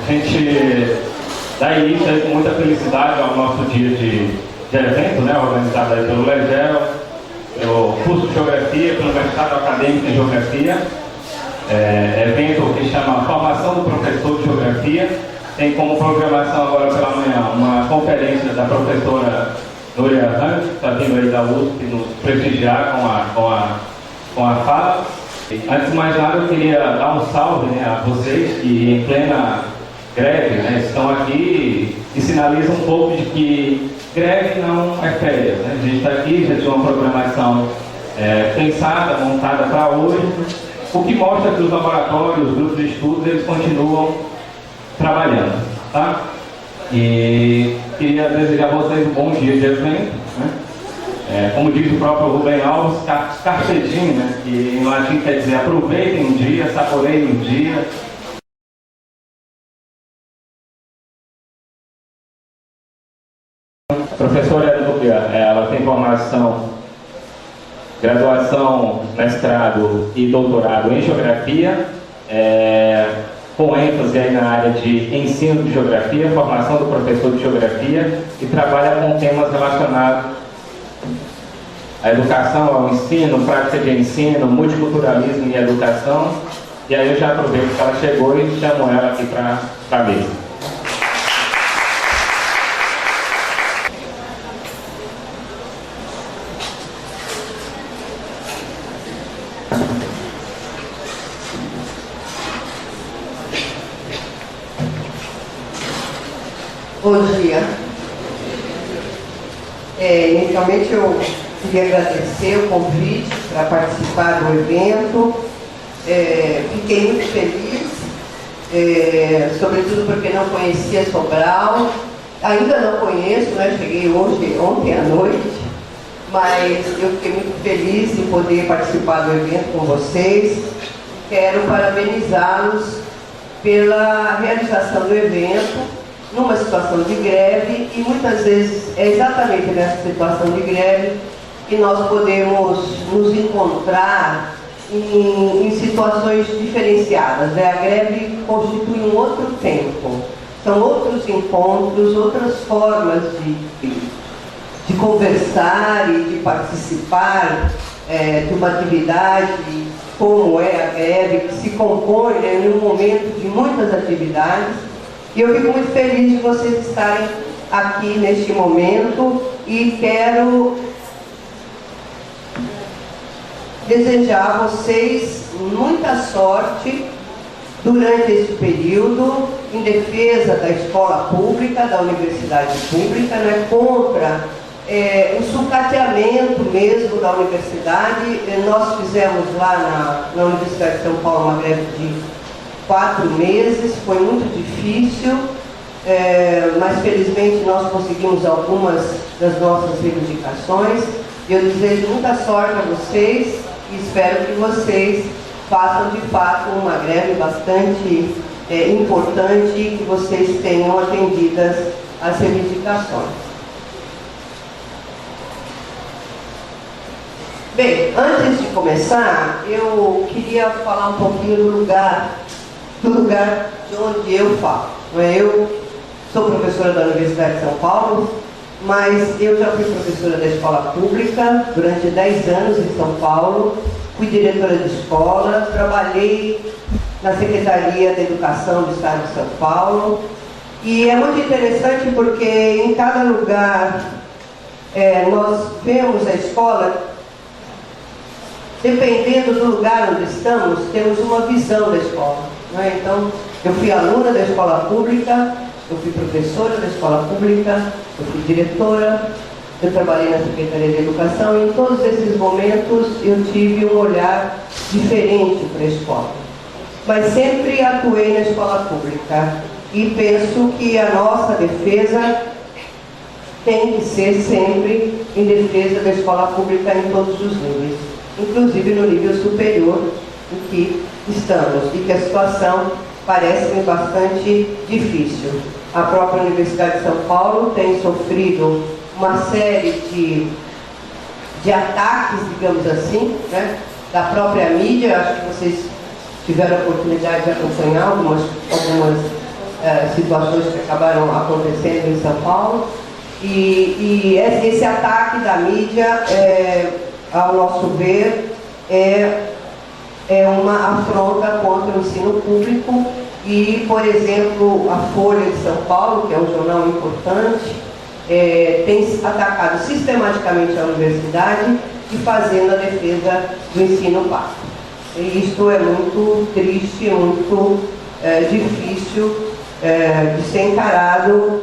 A gente dá início aí com muita felicidade ao nosso dia de evento, né, organizado aí pelo LEGEL, pelo curso de Geografia, pelo Universidade Acadêmica de Geografia, evento que chama Formação do Professor de Geografia. Tem como programação agora pela manhã uma conferência da professora Núria Rank, que está vindo aí da USP nos prestigiar com a fala. Antes de mais nada, eu queria dar um salve, né, a vocês que em plena greve, né, estão aqui e sinalizam um pouco de que greve não é férias. Né? A gente está aqui, já tinha uma programação pensada, montada para hoje, o que mostra que os laboratórios, os grupos de estudos, eles continuam trabalhando. Tá? E queria desejar a vocês um bom dia de evento. Né? Como diz o próprio Rubem Alves, carpe diem, né? Que em latim quer dizer aproveitem um dia, saboreiem um dia. A professora Núria, ela tem formação, graduação, mestrado e doutorado em Geografia, com ênfase aí na área de ensino de Geografia, formação do professor de Geografia, e trabalha com temas relacionados à educação, ao ensino, prática de ensino, multiculturalismo e educação. E aí eu já aproveito que ela chegou e chamo ela aqui para a mesa. Bom dia. Inicialmente eu queria agradecer o convite para participar do evento. Fiquei muito feliz, sobretudo porque não conhecia Sobral. Ainda não conheço, né? Cheguei ontem à noite, mas eu fiquei muito feliz em poder participar do evento com vocês. Quero parabenizá-los pela realização do evento numa situação de greve, e muitas vezes é exatamente nessa situação de greve que nós podemos nos encontrar em situações diferenciadas. Né? A greve constitui um outro tempo, são outros encontros, outras formas de conversar e de participar de uma atividade como é a greve, que se compõe, né, em um momento de muitas atividades. E eu fico muito feliz de vocês estarem aqui neste momento, e quero desejar a vocês muita sorte durante esse período, em defesa da escola pública, da universidade pública, né, contra o sucateamento mesmo da universidade. Nós fizemos lá na Universidade de São Paulo uma greve de 4 meses, foi muito difícil, mas felizmente nós conseguimos algumas das nossas reivindicações. Eu desejo muita sorte a vocês e espero que vocês façam de fato uma greve bastante importante e que vocês tenham atendidas as reivindicações. Bem, antes de começar, eu queria falar um pouquinho do lugar de onde eu falo. Eu sou professora da Universidade de São Paulo, mas eu já fui professora da escola pública durante 10 anos em São Paulo, fui diretora de escola, trabalhei na Secretaria da Educação do Estado de São Paulo, e é muito interessante porque em cada lugar nós vemos a escola, dependendo do lugar onde estamos, temos uma visão da escola. Então, eu fui aluna da escola pública, eu fui professora da escola pública, eu fui diretora, eu trabalhei na Secretaria de Educação, e em todos esses momentos eu tive um olhar diferente para a escola. Mas sempre atuei na escola pública e penso que a nossa defesa tem que ser sempre em defesa da escola pública em todos os níveis, inclusive no nível superior em que estamos, e que a situação parece-me bastante difícil. A própria Universidade de São Paulo tem sofrido uma série de ataques, digamos assim, né, da própria mídia. Acho que vocês tiveram a oportunidade de acompanhar algumas situações que acabaram acontecendo em São Paulo. E esse ataque da mídia, ao nosso ver, é uma afronta contra o ensino público. E, por exemplo, a Folha de São Paulo, que é um jornal importante, tem atacado sistematicamente a universidade e fazendo a defesa do ensino básico. E isto é muito triste, muito difícil de ser encarado,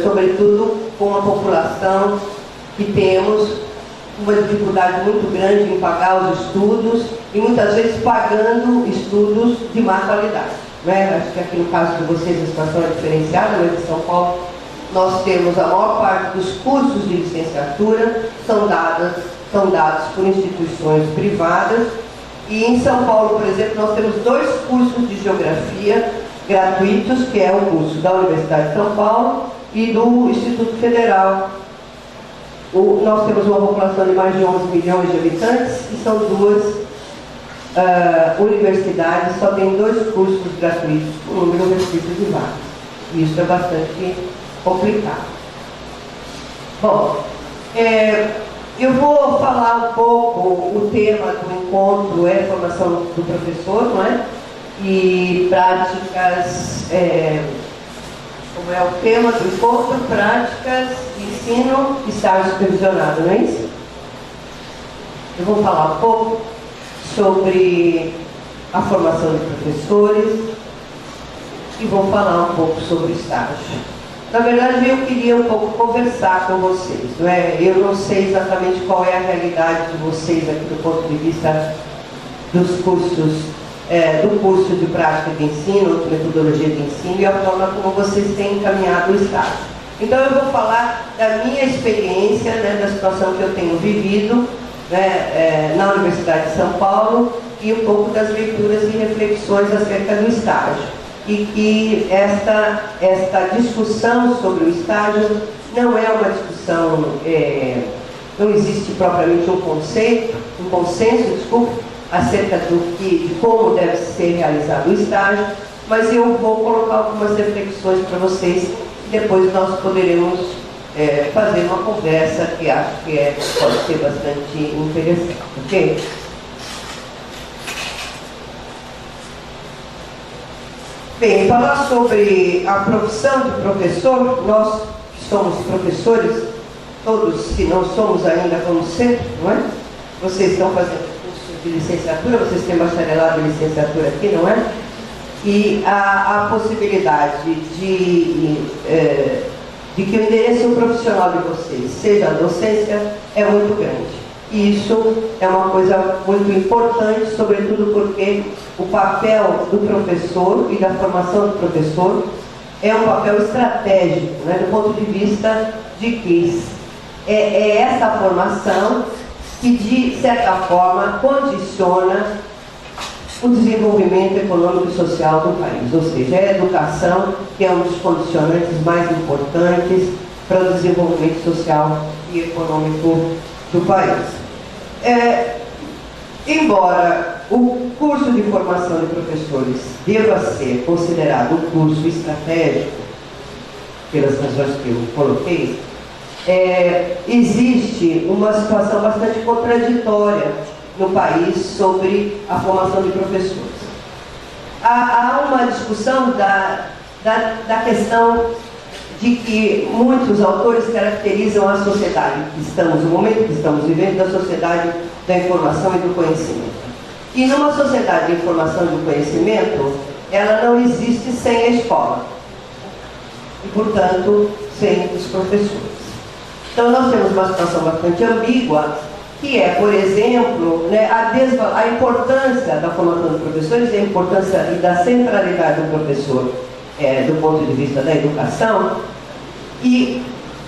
sobretudo com a população que temos uma dificuldade muito grande em pagar os estudos e muitas vezes pagando estudos de má qualidade. Né? Acho que aqui no caso de vocês a situação é diferenciada, mas em São Paulo nós temos a maior parte dos cursos de licenciatura são dados por instituições privadas. E em São Paulo, por exemplo, nós temos 2 cursos de geografia gratuitos, que é o curso da Universidade de São Paulo e do Instituto Federal. Nós temos uma população de mais de 11 milhões de habitantes e são 2 universidades, só tem 2 cursos gratuitos, um número restrito de vagas. E isso é bastante complicado. Bom, eu vou falar um pouco, o tema do encontro é formação do professor, não é? E práticas, como é o tema do encontro, práticas de ensino e estágio supervisionado, não é isso? Eu vou falar um pouco sobre a formação de professores e vou falar um pouco sobre o estágio. Na verdade, eu queria um pouco conversar com vocês, não é? Eu não sei exatamente qual é a realidade de vocês aqui do ponto de vista dos cursos, do curso de prática de ensino, de metodologia de ensino e a forma como vocês têm encaminhado o estágio. Então, eu vou falar da minha experiência, né, da situação que eu tenho vivido, né, na Universidade de São Paulo e um pouco das leituras e reflexões acerca do estágio. E que esta discussão sobre o estágio não é uma discussão, não existe propriamente um consenso, acerca de como deve ser realizado o estágio, mas eu vou colocar algumas reflexões para vocês e depois nós poderemos fazer uma conversa que acho que pode ser bastante interessante, ok? Bem, falar sobre a profissão de professor, nós que somos professores, todos, se não somos ainda, vamos ser, não é? Vocês estão fazendo curso de licenciatura, vocês têm bacharelado em licenciatura aqui, não é? E a possibilidade de que o endereço profissional de vocês seja a docência é muito grande. E isso é uma coisa muito importante, sobretudo porque o papel do professor e da formação do professor é um papel estratégico, né, do ponto de vista de que é essa formação que, de certa forma, condiciona o desenvolvimento econômico e social do país. Ou seja, é a educação que é um dos condicionantes mais importantes para o desenvolvimento social e econômico do país. Embora o curso de formação de professores deva ser considerado um curso estratégico, pelas razões que eu coloquei, existe uma situação bastante contraditória no país sobre a formação de professores. Há uma discussão da questão de que muitos autores caracterizam a sociedade que estamos, o momento que estamos vivendo, da sociedade da informação e do conhecimento. E numa sociedade de informação e do conhecimento, ela não existe sem a escola. E, portanto, sem os professores. Então, nós temos uma situação bastante ambígua, que é, por exemplo, né, a importância da formação dos professores e a importância e da centralidade do professor do ponto de vista da educação e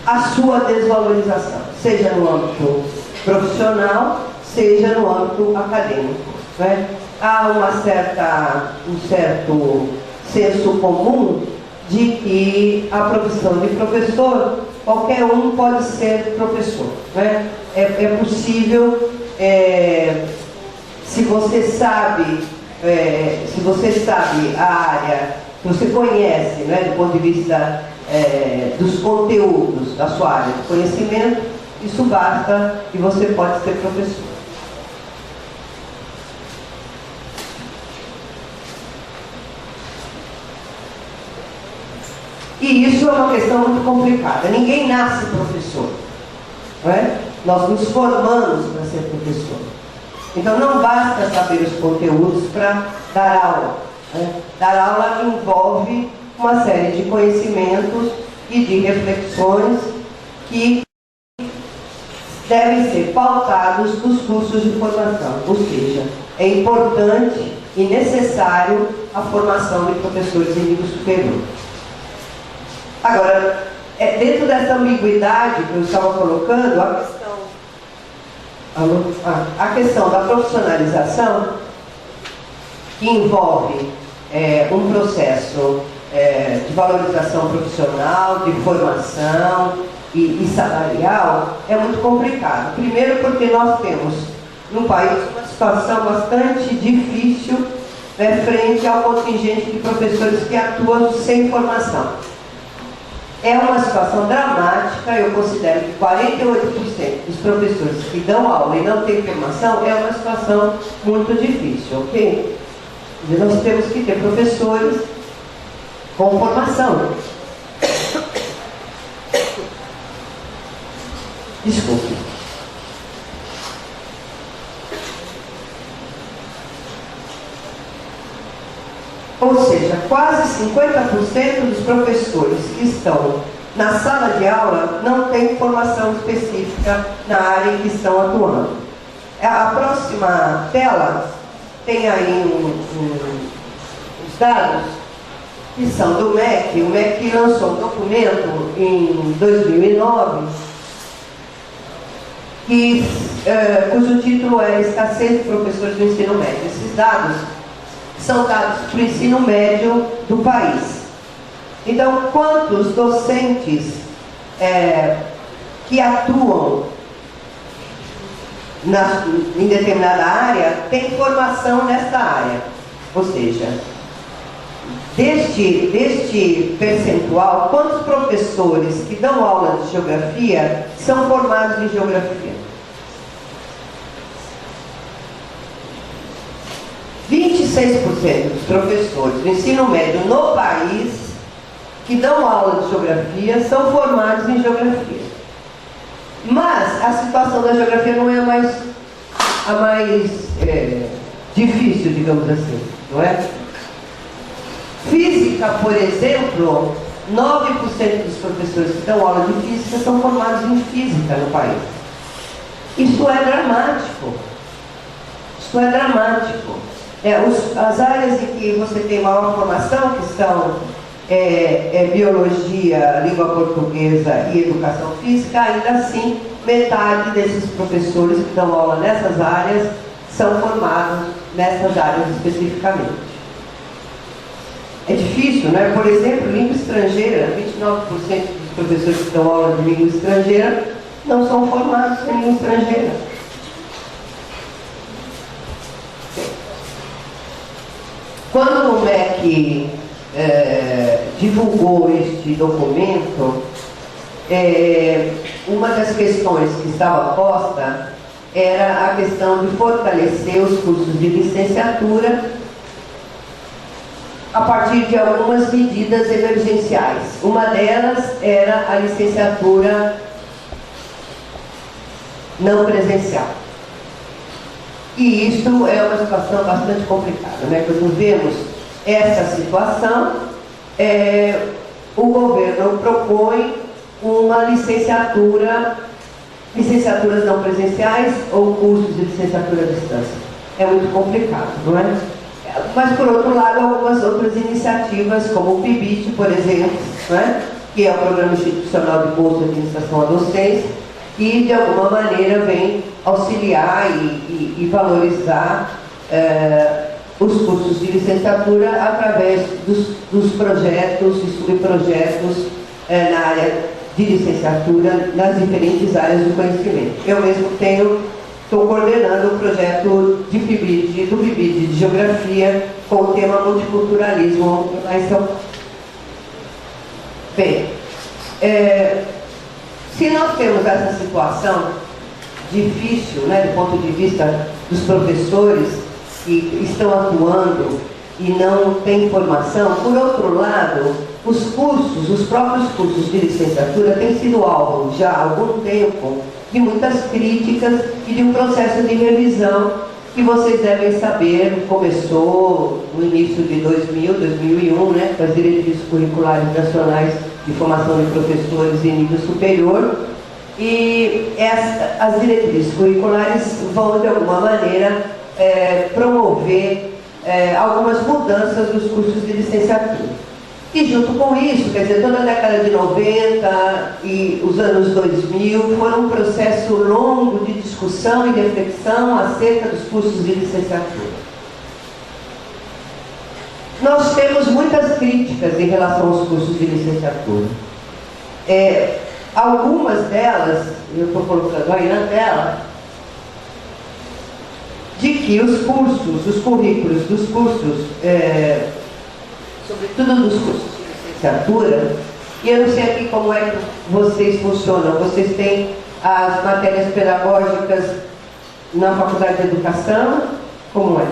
a sua desvalorização, seja no âmbito profissional, seja no âmbito acadêmico. Né? Há um certo senso comum de que a profissão de professor, qualquer um pode ser professor. Né? É possível, se você sabe a área você conhece, né, do ponto de vista dos conteúdos da sua área de conhecimento, isso basta e você pode ser professor. E isso é uma questão muito complicada. Ninguém nasce professor, não é? Nós nos formamos para ser professor. Então não basta saber os conteúdos para dar aula, né? Dar aula envolve uma série de conhecimentos e de reflexões que devem ser pautados nos cursos de formação. Ou seja, é importante e necessário a formação de professores em nível superior. Agora, dentro dessa ambiguidade que eu estava colocando, a questão da profissionalização, que envolve um processo de valorização profissional, de formação e salarial, é muito complicado. Primeiro porque nós temos no país uma situação bastante difícil, né, frente ao contingente de professores que atuam sem formação. É uma situação dramática. Eu considero que 48% dos professores que dão aula e não têm formação é uma situação muito difícil, ok? E nós temos que ter professores com formação. Desculpe. Ou seja, quase 50% dos professores que estão na sala de aula não têm formação específica na área em que estão atuando. A próxima tela tem aí os dados que são do MEC. O MEC lançou um documento em 2009 cujo título é Escassez de Professores do Ensino Médio. Esses dados são dados para o ensino médio do país. Então, quantos docentes que atuam em determinada área têm formação nessa área? Ou seja, deste percentual, quantos professores que dão aula de geografia são formados em geografia? 26% dos professores do ensino médio no país que dão aula de geografia são formados em geografia. Mas a situação da geografia não é a mais difícil, digamos assim, não é? Física, por exemplo, 9% dos professores que dão aula de física são formados em física no país. Isso é dramático. Isso é dramático. As áreas em que você tem maior formação, que são biologia, língua portuguesa e educação física, ainda assim, metade desses professores que dão aula nessas áreas são formados nessas áreas especificamente. É difícil, né? Por exemplo, língua estrangeira, 29% dos professores que dão aula de língua estrangeira não são formados em língua estrangeira. Quando o MEC divulgou este documento, uma das questões que estava posta era a questão de fortalecer os cursos de licenciatura a partir de algumas medidas emergenciais. Uma delas era a licenciatura não presencial. E isso é uma situação bastante complicada, né? Quando vemos essa situação, o governo propõe uma licenciaturas não presenciais ou cursos de licenciatura à distância. É muito complicado, não é? Mas, por outro lado, algumas outras iniciativas, como o PIBIT, por exemplo, não é? Que é o Programa Institucional de Bolsa de Administração à Docência, e, de alguma maneira, vem auxiliar e valorizar os cursos de licenciatura através dos projetos e subprojetos na área de licenciatura nas diferentes áreas do conhecimento. Eu mesmo tenho estou coordenando o projeto do PIBID de Geografia com o tema multiculturalismo lá em São Paulo. Bem, se nós temos essa situação difícil, né, do ponto de vista dos professores que estão atuando e não têm formação, por outro lado, os próprios cursos de licenciatura têm sido alvo já há algum tempo de muitas críticas e de um processo de revisão que vocês devem saber, começou no início de 2001, né, com as diretrizes curriculares nacionais de formação de professores em nível superior, e as diretrizes curriculares vão, de alguma maneira, promover algumas mudanças dos cursos de licenciatura. E junto com isso, quer dizer, toda a década de 90 e os anos 2000 foram um processo longo de discussão e reflexão acerca dos cursos de licenciatura. Nós temos muitas críticas em relação aos cursos de licenciatura. Algumas delas, eu estou colocando aí na tela, de que os currículos dos cursos, sobretudo dos cursos de licenciatura, e eu não sei aqui como é que vocês funcionam, vocês têm as matérias pedagógicas na Faculdade de Educação, como é?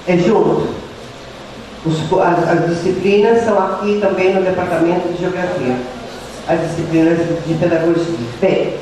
É junto. As disciplinas são aqui também no Departamento de Geografia, as disciplinas de Pedagogia. Bem,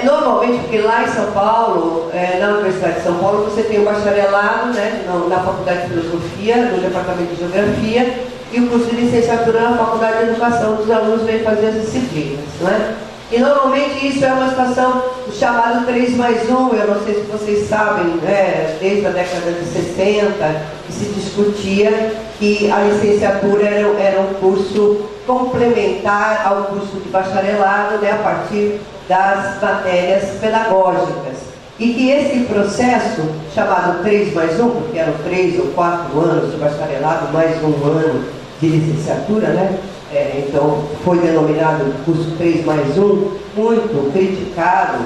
normalmente, porque lá em São Paulo, na Universidade de São Paulo, você tem o bacharelado, né, na Faculdade de Filosofia, no Departamento de Geografia, e o curso de licenciatura na Faculdade de Educação, os alunos vêm fazer as disciplinas, não é? E normalmente isso é uma situação chamada 3+1, eu não sei se vocês sabem, né, desde a década de 60, que se discutia que a licenciatura era um curso complementar ao curso de bacharelado, né, a partir das matérias pedagógicas. E que esse processo, chamado 3+1, porque eram 3 ou 4 anos de bacharelado, mais um ano de licenciatura, né? Então foi denominado curso 3+1, muito criticado,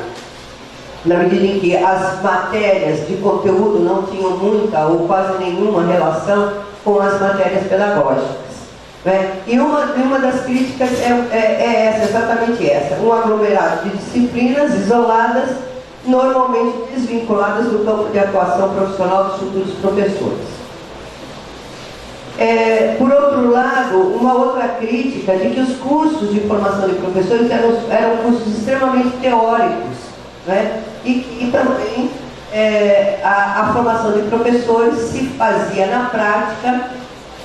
na medida em que as matérias de conteúdo não tinham muita ou quase nenhuma relação com as matérias pedagógicas. Né? E uma das críticas é essa, exatamente essa, um aglomerado de disciplinas isoladas, normalmente desvinculadas do campo de atuação profissional dos futuros professores. Por outro lado, uma outra crítica de que os cursos de formação de professores eram cursos extremamente teóricos, né? E também a formação de professores se fazia na prática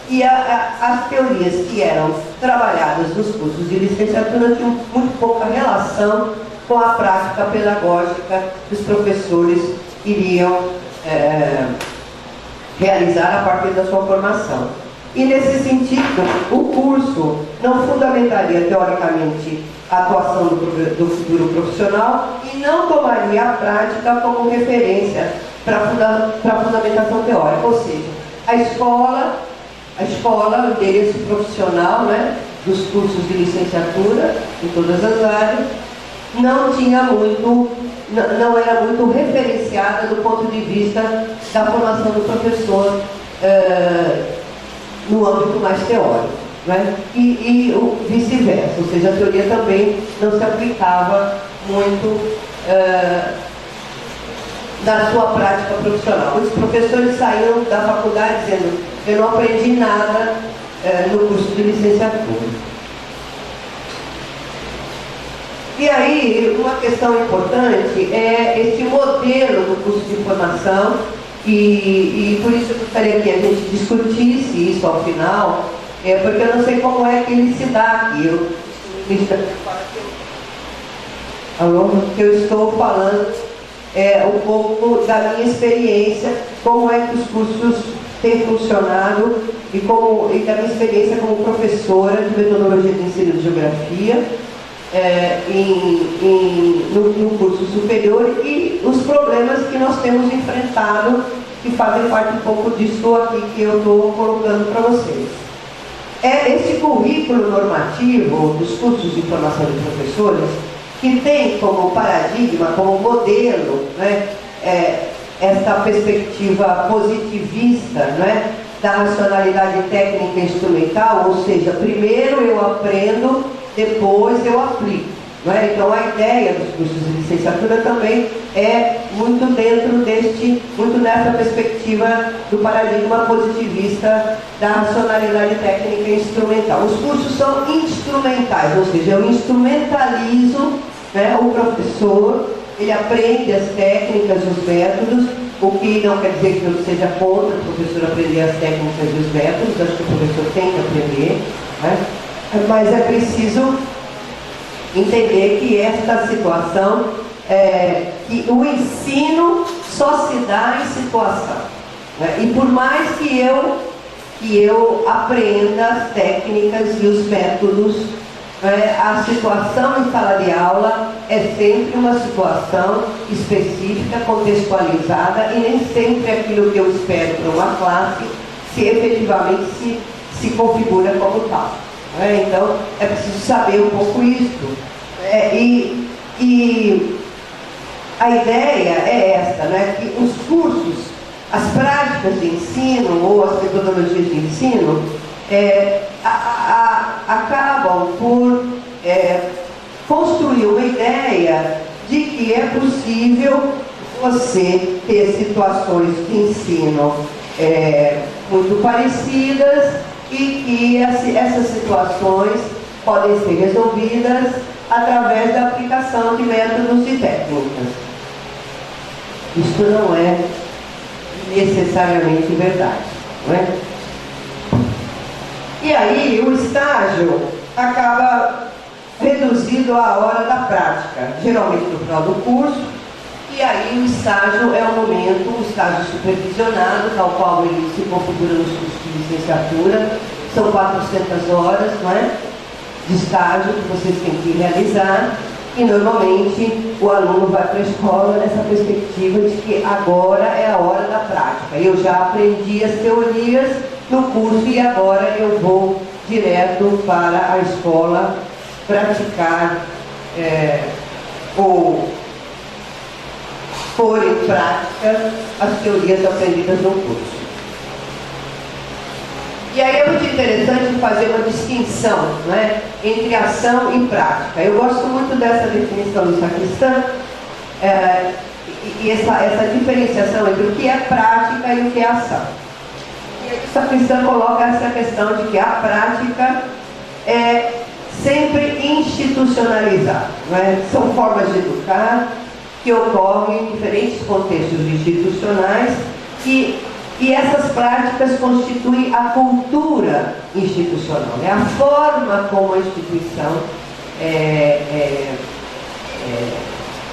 e as teorias que eram trabalhadas nos cursos de licenciatura tinham muito pouca relação com a prática pedagógica que os professores iriam realizar a partir da sua formação. E nesse sentido, o curso não fundamentaria teoricamente a atuação do futuro profissional e não tomaria a prática como referência para a fundamentação teórica, ou seja, a escola, o interesse profissional, né, dos cursos de licenciatura em todas as áreas, não era muito referenciada do ponto de vista da formação do professor no âmbito mais teórico, né? E o vice-versa, ou seja, a teoria também não se aplicava muito na sua prática profissional. Os professores saíram da faculdade dizendo: eu não aprendi nada no curso de licenciatura. E aí, uma questão importante é esse modelo do curso de formação, e por isso eu gostaria que a gente discutisse isso ao final, porque eu não sei como é que ele se dá aqui. Eu estou falando um pouco da minha experiência, como é que os cursos têm funcionado e da minha experiência como professora de metodologia de ensino de geografia no curso superior e os problemas que nós temos enfrentado, que fazem parte um pouco disso aqui que eu estou colocando para vocês. é esse currículo normativo dos cursos de formação de professores, que tem como paradigma, como modelo, né, esta perspectiva positivista, né, da racionalidade técnica e instrumental, ou seja, primeiro eu aprendo, depois eu aplico. Não é? Então a ideia dos cursos de licenciatura também é muito muito nessa perspectiva do paradigma positivista da racionalidade técnica e instrumental. Os cursos são instrumentais, ou seja, eu instrumentalizo, né, o professor, ele aprende as técnicas, os métodos, o que não quer dizer que eu seja contra o professor aprender as técnicas e os métodos, acho que o professor tem que aprender, né? Mas é preciso entender que esta situação, que o ensino só se dá em situação, né? E por mais que eu aprenda as técnicas e os métodos, a situação em sala de aula é sempre uma situação específica, contextualizada, e nem sempre aquilo que eu espero para uma classe se efetivamente se configura como tal. Então, é preciso saber um pouco isso. E a ideia é esta, né, que os cursos, as práticas de ensino ou as metodologias de ensino acabam por construir uma ideia de que é possível você ter situações de ensino muito parecidas e que essas situações podem ser resolvidas através da aplicação de métodos e técnicas. Isto não é necessariamente verdade, não é? E aí o estágio acaba reduzido à hora da prática, geralmente no final do curso, e aí o estágio é o momento, o estágio supervisionado, tal qual ele se configura nos cursos de licenciatura, são 400 horas, não é, de estágio que vocês têm que realizar, e normalmente o aluno vai para a escola nessa perspectiva de que agora é a hora da prática. Eu já aprendi as teorias no curso e agora eu vou direto para a escola praticar ou pôr em prática as teorias aprendidas no curso. E aí é muito interessante fazer uma distinção, né, entre ação e prática. Eu gosto muito dessa definição do Sacristã, e essa diferenciação entre o que é prática e o que é ação. E aí o Sacristã coloca essa questão de que a prática é sempre institucionalizada, né? São formas de educar que ocorrem em diferentes contextos institucionais e essas práticas constituem a cultura institucional, né? A forma como a instituição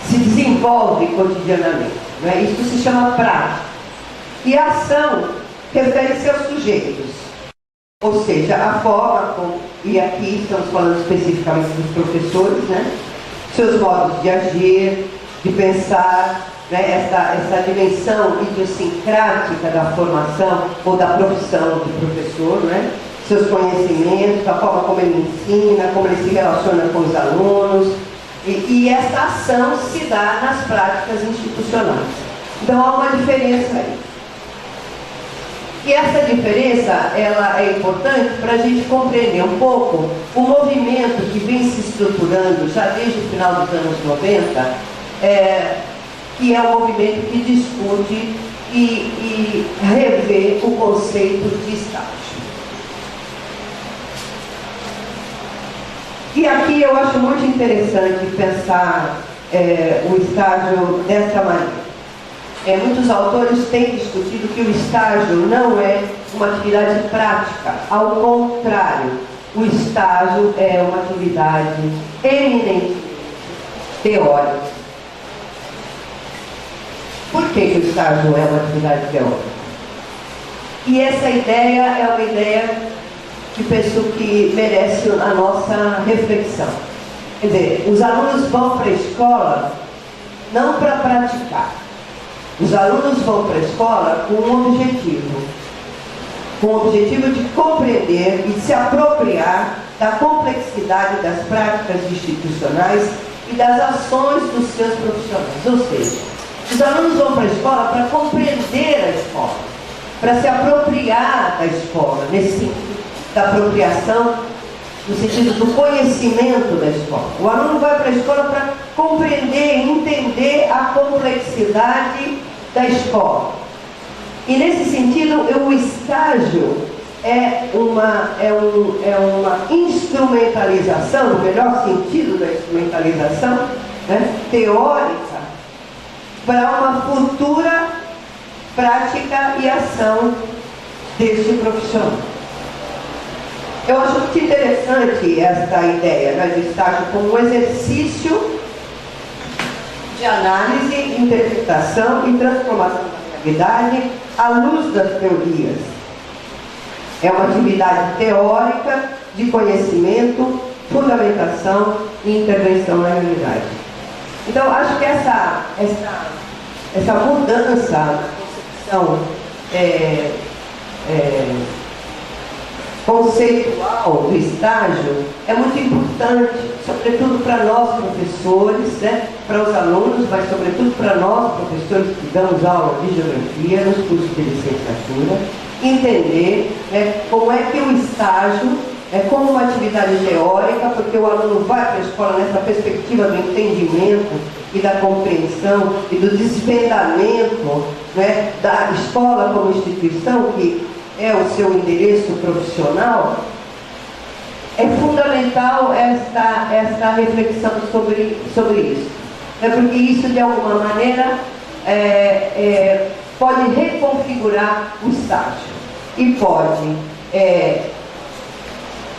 se desenvolve cotidianamente, né? Isso se chama prática. E a ação refere-se aos sujeitos, ou seja, a forma como, e aqui estamos falando especificamente dos professores, né? Seus modos de agir, de pensar, né, essa dimensão idiosincrática da formação ou da profissão do professor, né, seus conhecimentos, a forma como ele ensina, como ele se relaciona com os alunos, e essa ação se dá nas práticas institucionais. Então há uma diferença aí. E essa diferença ela é importante para a gente compreender um pouco o movimento que vem se estruturando já desde o final dos anos 90, que é um movimento que discute e revê o conceito de estágio. E aqui eu acho muito interessante pensar o estágio dessa maneira. Muitos autores têm discutido que o estágio não é uma atividade prática, ao contrário, o estágio é uma atividade eminentemente teórica. Por que o estágio é uma atividade teórica? E essa ideia é uma ideia que penso que merece a nossa reflexão. Quer dizer, os alunos vão para a escola não para praticar. Os alunos vão para a escola com um objetivo. com o objetivo de compreender e se apropriar da complexidade das práticas institucionais e das ações dos seus profissionais. Ou seja, os alunos vão para a escola para compreender a escola, para se apropriar da escola, nesse sentido da apropriação, no sentido do conhecimento da escola. O aluno vai para a escola para compreender e entender a complexidade da escola. E nesse sentido, o estágio é uma instrumentalização, no melhor sentido da instrumentalização, né, teórica, para uma futura prática e ação deste profissional. Eu acho muito interessante esta ideia, né, de estágio como um exercício de análise, interpretação e transformação da realidade à luz das teorias. É uma atividade teórica de conhecimento, fundamentação e intervenção na realidade. Então, acho que essa mudança na concepção conceitual do estágio é muito importante, sobretudo para nós professores, né, para os alunos, mas sobretudo para nós professores que damos aula de geografia nos cursos de licenciatura, entender, né, como é que o estágio é como uma atividade teórica, porque o aluno vai para a escola nessa perspectiva do entendimento e da compreensão e do desvendamento, né, da escola como instituição, que é o seu endereço profissional. É fundamental esta reflexão sobre isso. É porque isso, de alguma maneira, pode reconfigurar o estágio e pode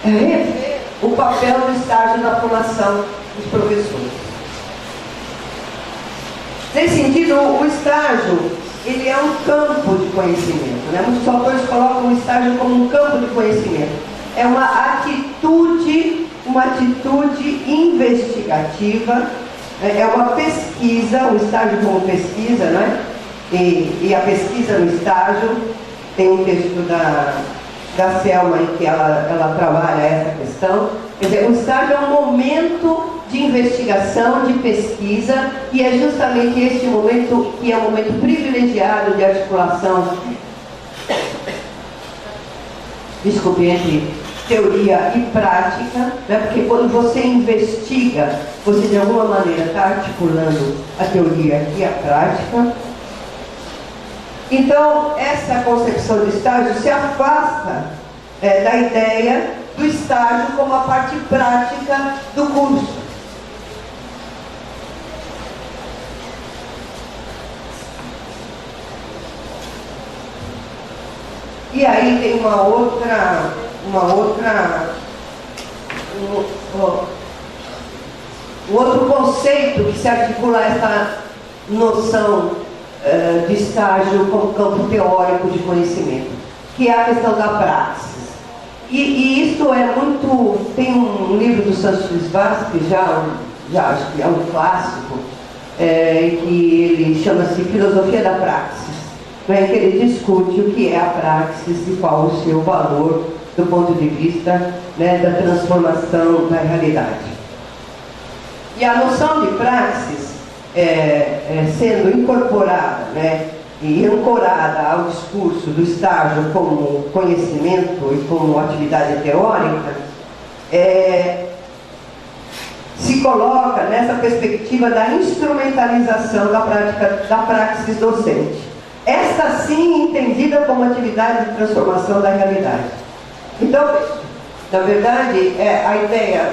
rever o papel do estágio na formação dos professores. Nesse sentido, o estágio, ele é um campo de conhecimento, né? Muitos autores colocam o estágio como um campo de conhecimento. É uma atitude investigativa, é uma pesquisa, o estágio como pesquisa, né? E a pesquisa no estágio, tem um texto da Selma em que ela trabalha essa questão. Quer dizer, o estágio é um momento de investigação, de pesquisa, e é justamente este momento que é um momento privilegiado de articulação, entre teoria e prática, né? Porque quando você investiga, você de alguma maneira está articulando a teoria e a prática. Então, essa concepção de estágio se afasta da ideia do estágio como a parte prática do curso. E aí tem um outro conceito que se articula a essa noção de estágio como campo teórico de conhecimento, que é a questão da praxis. E isso é muito... Tem um livro do Santos Vaz, que já acho que é um clássico, que ele chama-se Filosofia da Praxis, né, em que ele discute o que é a praxis e qual o seu valor do ponto de vista, né, da transformação da realidade. E a noção de praxis, sendo incorporada, né, e ancorada ao discurso do estágio como conhecimento e como atividade teórica, se coloca nessa perspectiva da instrumentalização da prática da praxis docente. Esta sim entendida como atividade de transformação da realidade. Então, na verdade, a ideia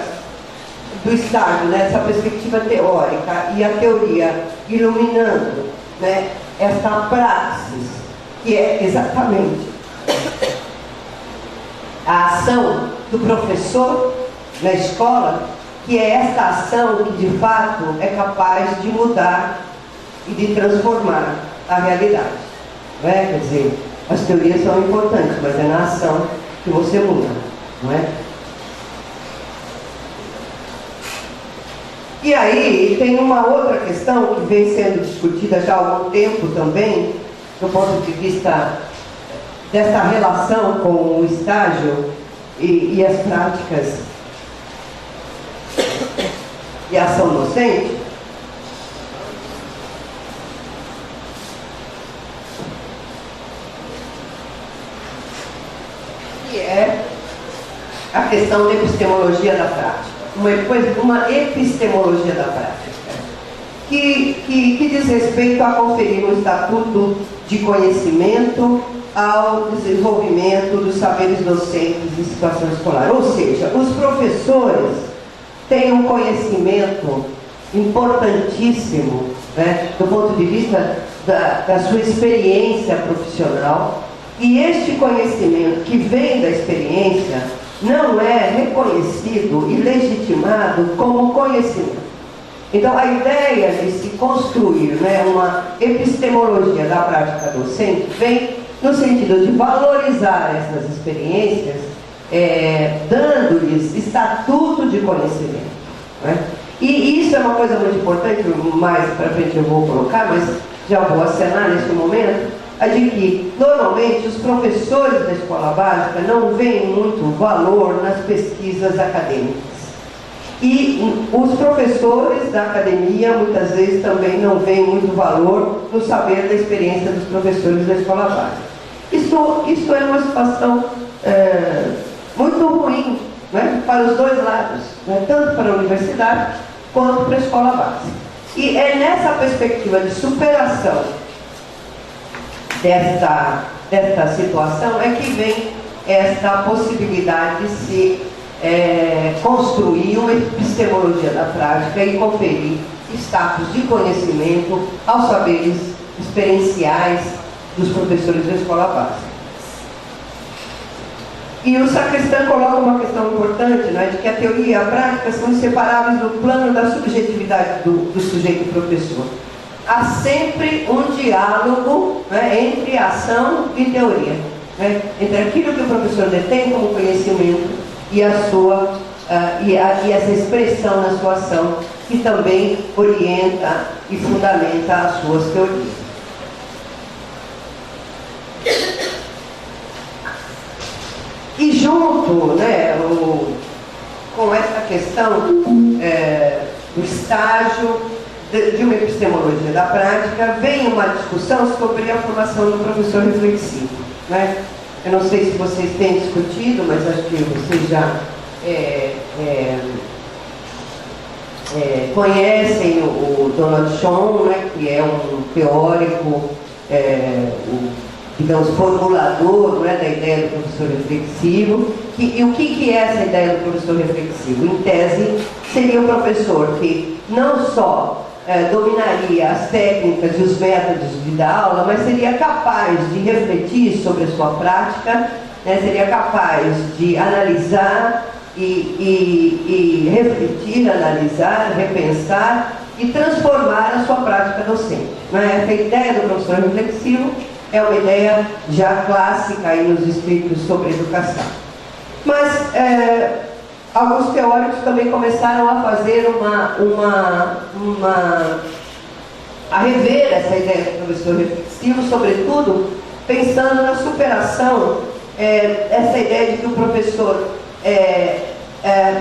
do estágio, né, essa perspectiva teórica e a teoria iluminando, né, essa praxis, que é exatamente a ação do professor na escola, que é esta ação que de fato é capaz de mudar e de transformar a realidade. Não é? Quer dizer, as teorias são importantes, mas é na ação que você muda, não é? E aí tem uma outra questão que vem sendo discutida já há algum tempo também, do ponto de vista dessa relação com o estágio e as práticas e a ação docente, que é a questão da epistemologia da prática, uma epistemologia da prática, que diz respeito a conferir um estatuto de conhecimento ao desenvolvimento dos saberes docentes em situação escolar. Ou seja, os professores têm um conhecimento importantíssimo, né, do ponto de vista da sua experiência profissional, e este conhecimento que vem da experiência não é reconhecido e legitimado como conhecimento. Então, a ideia de se construir, né, uma epistemologia da prática docente vem no sentido de valorizar essas experiências, dando-lhes estatuto de conhecimento, né? E isso é uma coisa muito importante, mais para frente eu vou colocar, mas já vou acenar nesse momento, a de que, normalmente, os professores da escola básica não veem muito valor nas pesquisas acadêmicas. E os professores da academia, muitas vezes, também não veem muito valor no saber da experiência dos professores da escola básica. Isso é uma situação muito ruim, né, para os dois lados, né, tanto para a universidade quanto para a escola básica. E é nessa perspectiva de superação desta situação é que vem esta possibilidade de se construir uma epistemologia da prática e conferir status de conhecimento aos saberes experienciais dos professores da escola básica. E o Sacristan coloca uma questão importante, né, de que a teoria e a prática são inseparáveis do plano da subjetividade do sujeito professor. Há sempre um diálogo, né, entre ação e teoria, né, entre aquilo que o professor detém como conhecimento e essa expressão na sua ação, que também orienta e fundamenta as suas teorias. E junto, né, com essa questão do estágio de uma epistemologia da prática, vem uma discussão sobre a formação do professor reflexivo, né? Eu não sei se vocês têm discutido, mas acho que vocês já conhecem o Donald Schoen, né, que é um teórico, digamos, formulador, né, da ideia do professor reflexivo. E o que é essa ideia do professor reflexivo? Em tese, seria o professor que não só dominaria as técnicas e os métodos de dar aula, mas seria capaz de refletir sobre a sua prática, né, seria capaz de analisar e refletir, analisar, repensar e transformar a sua prática docente, né? Essa ideia do professor reflexivo é uma ideia já clássica aí nos escritos sobre educação. Mas alguns teóricos também começaram a fazer a rever essa ideia do professor reflexivo, sobretudo pensando na superação essa ideia de que o professor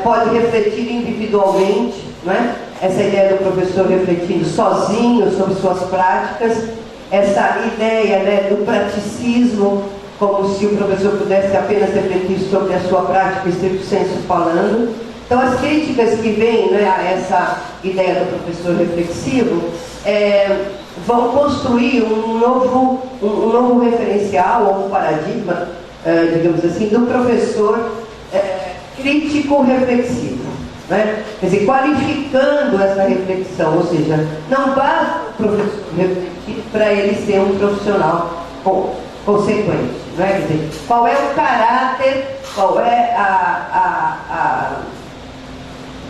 pode refletir individualmente, né? Essa ideia do professor refletindo sozinho sobre suas práticas, essa ideia, né, do praticismo, como se o professor pudesse apenas refletir sobre a sua prática, estricto sensu falando. Então, as críticas que vêm, né, a essa ideia do professor reflexivo vão construir um novo referencial, ou um paradigma, digamos assim, do professor crítico reflexivo, né? Quer dizer, qualificando essa reflexão, ou seja, não basta o professor refletir para ele ser um profissional consequente, não é? Quer dizer, qual é o caráter, qual é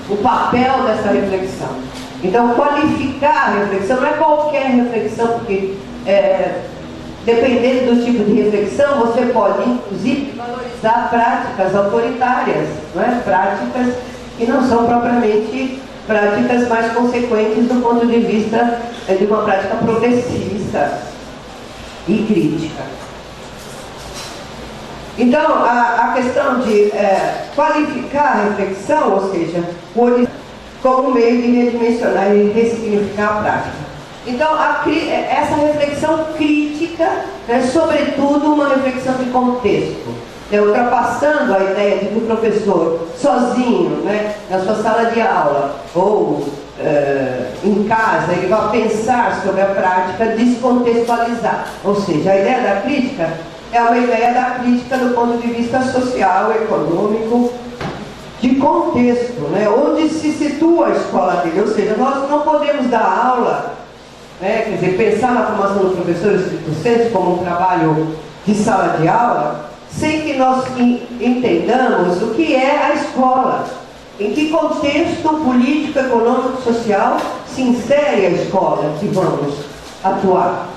o papel dessa reflexão. Então, qualificar a reflexão não é qualquer reflexão, porque dependendo do tipo de reflexão, você pode, inclusive, valorizar práticas autoritárias, não é? Práticas que não são propriamente práticas mais consequentes do ponto de vista de uma prática progressista e crítica. Então, a questão de qualificar a reflexão, ou seja, como meio de redimensionar e ressignificar a prática. Então, essa reflexão crítica é, sobretudo, uma reflexão de contexto, ultrapassando a ideia de que o professor, sozinho, né, na sua sala de aula, ou em casa, ele vai pensar sobre a prática descontextualizar. Ou seja, a ideia da crítica é uma ideia da crítica do ponto de vista social, econômico, de contexto, né, onde se situa a escola dele. Ou seja, nós não podemos dar aula, né, quer dizer, pensar na formação do professor estricto sensu como um trabalho de sala de aula, sem que nós entendamos o que é a escola, em que contexto político, econômico, social se insere a escola que vamos atuar,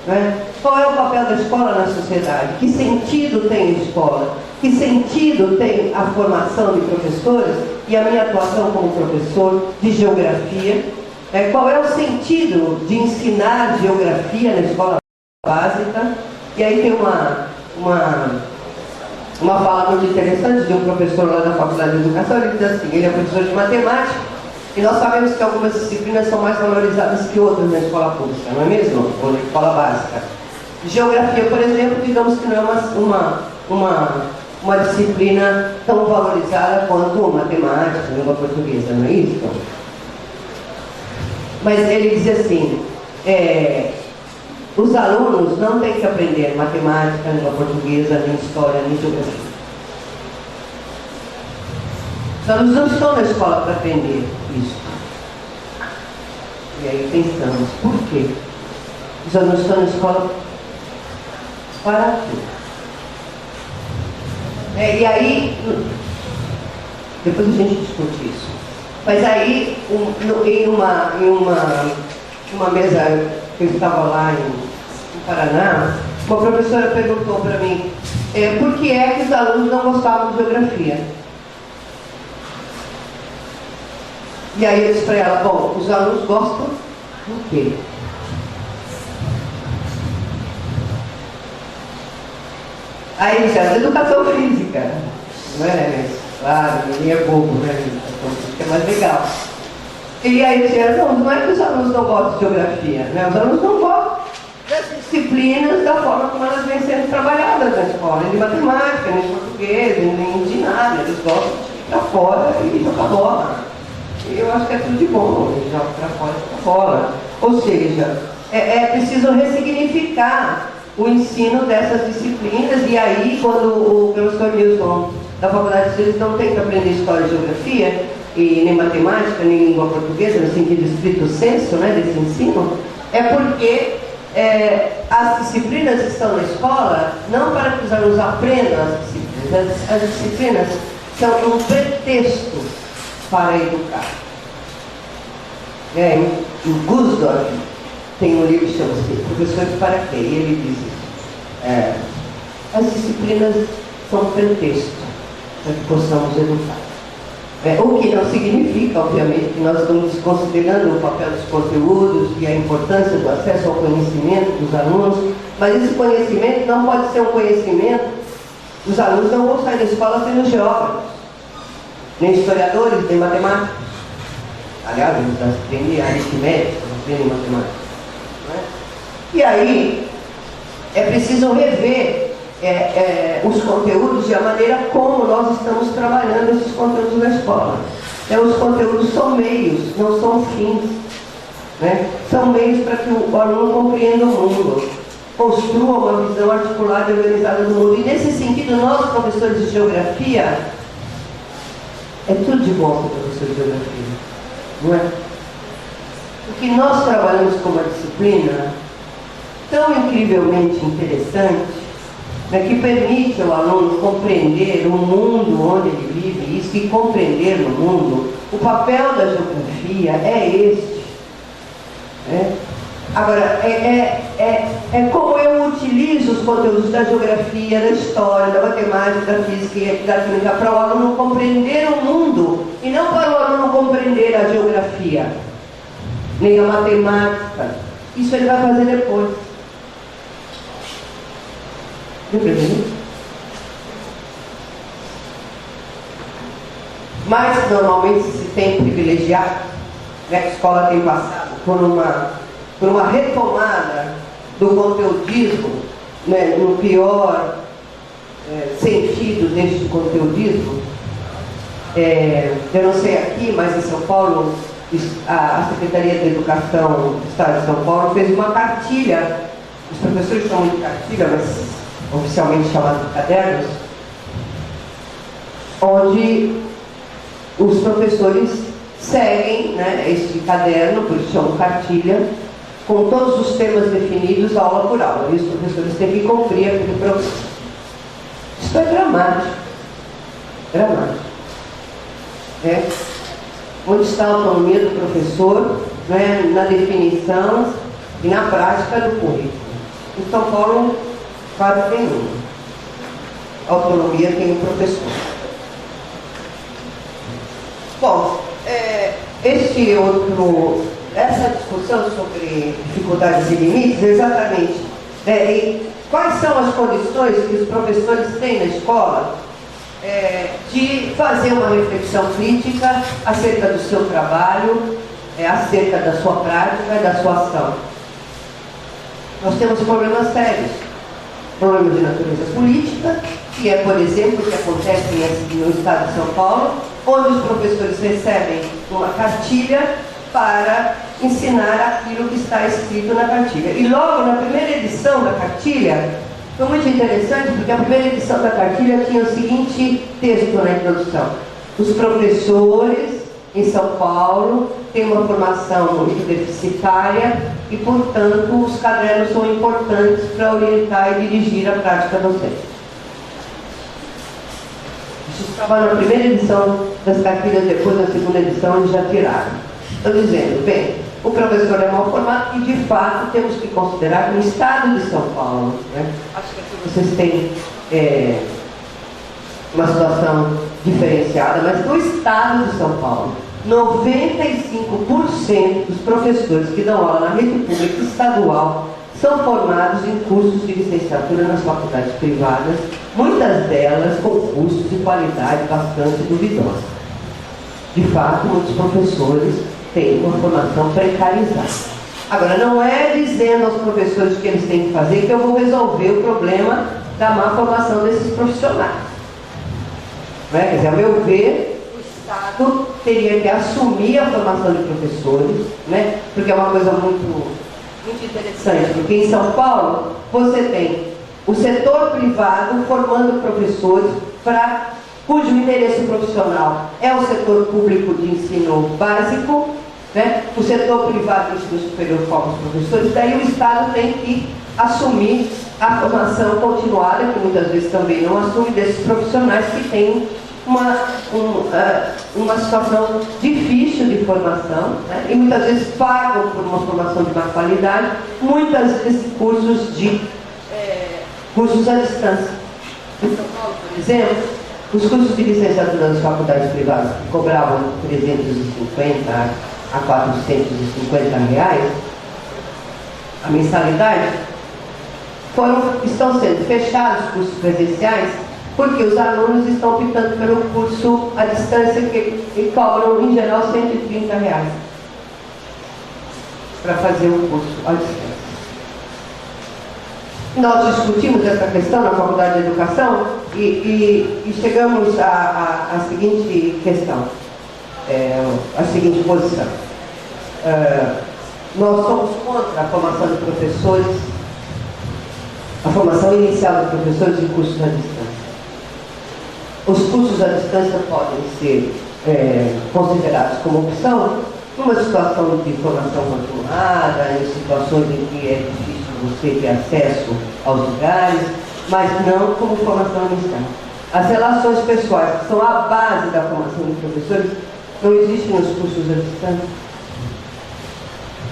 né? Qual é o papel da escola na sociedade? Que sentido tem a escola? Que sentido tem a formação de professores e a minha atuação como professor de geografia? Qual é o sentido de ensinar geografia na escola básica? E aí tem uma fala muito interessante de um professor lá da Faculdade de Educação. Ele diz assim, ele é professor de matemática, e nós sabemos que algumas disciplinas são mais valorizadas que outras na escola pública, não é mesmo? Ou na escola básica. Geografia, por exemplo, digamos que não é uma disciplina tão valorizada quanto matemática, língua portuguesa, não é isso? Mas ele diz assim, os alunos não têm que aprender matemática, língua portuguesa, nem história, nem geografia. Os alunos não estão na escola para aprender isso. E aí pensamos, por quê? Os alunos estão na escola para quê? E aí, depois a gente discute isso. Mas aí, em uma mesa que eu estava lá em Paraná, uma professora perguntou para mim por que é que os alunos não gostavam de geografia. E aí eu disse para ela, bom, os alunos gostam do quê? Aí disse, a educação física, não é? Claro, ninguém é bobo, né? A educação física é mais legal. E aí disse, não é que os alunos não gostam de geografia, né? Os alunos não gostam das disciplinas da forma como elas vêm sendo trabalhadas na escola, nem de matemática, nem de português, nem de nada. Eles gostam de ir para fora e jogar bola. E eu acho que é tudo de bom, eles jogam para fora e para fora. Ou seja, é preciso ressignificar o ensino dessas disciplinas, e aí, quando o professor Nilson da Faculdade de Ciências não tem que aprender História e Geografia, e nem Matemática, nem Língua Portuguesa, no sentido estrito sensu, né, desse ensino, é porque as disciplinas estão na escola não para que os alunos aprendam as disciplinas. As disciplinas são um pretexto para educar. O Gusdorf tem um livro que chama-se Professores para quê? E ele diz isso. As disciplinas são um pretexto para que possamos educar. O que não significa, obviamente, que nós estamos desconsiderando o papel dos conteúdos e a importância do acesso ao conhecimento dos alunos, mas esse conhecimento não pode ser um conhecimento. Os alunos não vão sair da escola sendo geógrafos, nem historiadores, nem matemáticos. Aliás, eles aprendem aritmética, não aprendem matemática. E aí, é preciso rever os conteúdos e a maneira como nós estamos trabalhando esses conteúdos na escola. Os conteúdos são meios, não são fins. Né? São meios para que o aluno compreenda o mundo, construa uma visão articulada e organizada do mundo. E nesse sentido, nós, professores de geografia, é tudo de bom ser professor de geografia, não é? Porque nós trabalhamos com uma disciplina tão incrivelmente interessante, né, que permite ao aluno compreender o mundo onde ele vive, isso, e compreender no mundo. O papel da geografia é este. Né? Agora, é como eu utilizo os conteúdos da geografia, da história, da matemática, da física e da química para o aluno compreender o mundo, e não para o aluno compreender a geografia, nem a matemática. Isso ele vai fazer depois. mas normalmente se tem privilegiado, né, que a escola tem passado por uma retomada do conteudismo, né, no pior sentido deste conteudismo. Eu não sei aqui, mas em São Paulo, a Secretaria da Educação do Estado de São Paulo fez uma cartilha, os professores chamam de cartilha, mas oficialmente chamado de cadernos, onde os professores seguem, né, este caderno, por isso chamam cartilha, com todos os temas definidos aula por aula, e os professores têm que cumprir aquele processo. Isso é dramático. Dramático. Onde está a autonomia do professor, né, na definição e na prática do currículo? Em São Paulo, quase nenhuma. Autonomia tem o professor. Bom, essa discussão sobre dificuldades e limites, exatamente, e quais são as condições que os professores têm na escola de fazer uma reflexão crítica acerca do seu trabalho, acerca da sua prática e da sua ação. Nós temos problemas sérios. Problemas de natureza política, que é, por exemplo, o que acontece no estado de São Paulo, onde os professores recebem uma cartilha para ensinar aquilo que está escrito na cartilha. E logo na primeira edição da cartilha, foi muito interessante, porque a primeira edição da cartilha tinha o seguinte texto na introdução: os professores em São Paulo têm uma formação muito deficitária e, portanto, os cadernos são importantes para orientar e dirigir a prática docente. Isso estava na primeira edição das cartilhas, depois na segunda edição eles já tiraram. Estou dizendo, bem, o professor é mal formado e, de fato, temos que considerar que no estado de São Paulo, né, acho que aqui vocês têm uma situação diferenciada, mas no estado de São Paulo, 95% dos professores que dão aula na rede pública estadual são formados em cursos de licenciatura nas faculdades privadas, muitas delas com custos de qualidade bastante duvidosa. De fato, muitos professores têm uma formação precarizada. Agora, não é dizendo aos professores o que eles têm que fazer que eu vou resolver o problema da má formação desses profissionais. Não é? Quer dizer, a meu ver, o Estado teria que assumir a formação de professores, né? Porque é uma coisa muito interessante, porque em São Paulo você tem o setor privado formando professores cujo interesse profissional é o setor público de ensino básico, né? O setor privado de ensino superior forma os professores, daí o Estado tem que assumir a formação continuada, que muitas vezes também não assume, desses profissionais que têm uma situação difícil de formação, né? E muitas vezes pagam por uma formação de má qualidade, muitas vezes cursos à distância. Em São Paulo, por exemplo, os cursos de licenciatura das faculdades privadas que cobravam 350 a 450 reais a mensalidade, estão sendo fechados os cursos presenciais porque os alunos estão optando pelo curso à distância que cobram, em geral, 130 reais para fazer o curso à distância. Nós discutimos essa questão na Faculdade de Educação e chegamos à seguinte questão, a seguinte posição. Nós somos contra a formação de professores, a formação inicial de professores em cursos à distância. Os cursos à distância podem ser considerados como opção numa situação de formação continuada, em situações em que é difícil você ter acesso aos lugares, mas não como formação inicial. As relações pessoais, que são a base da formação de professores, não existem nos cursos à distância.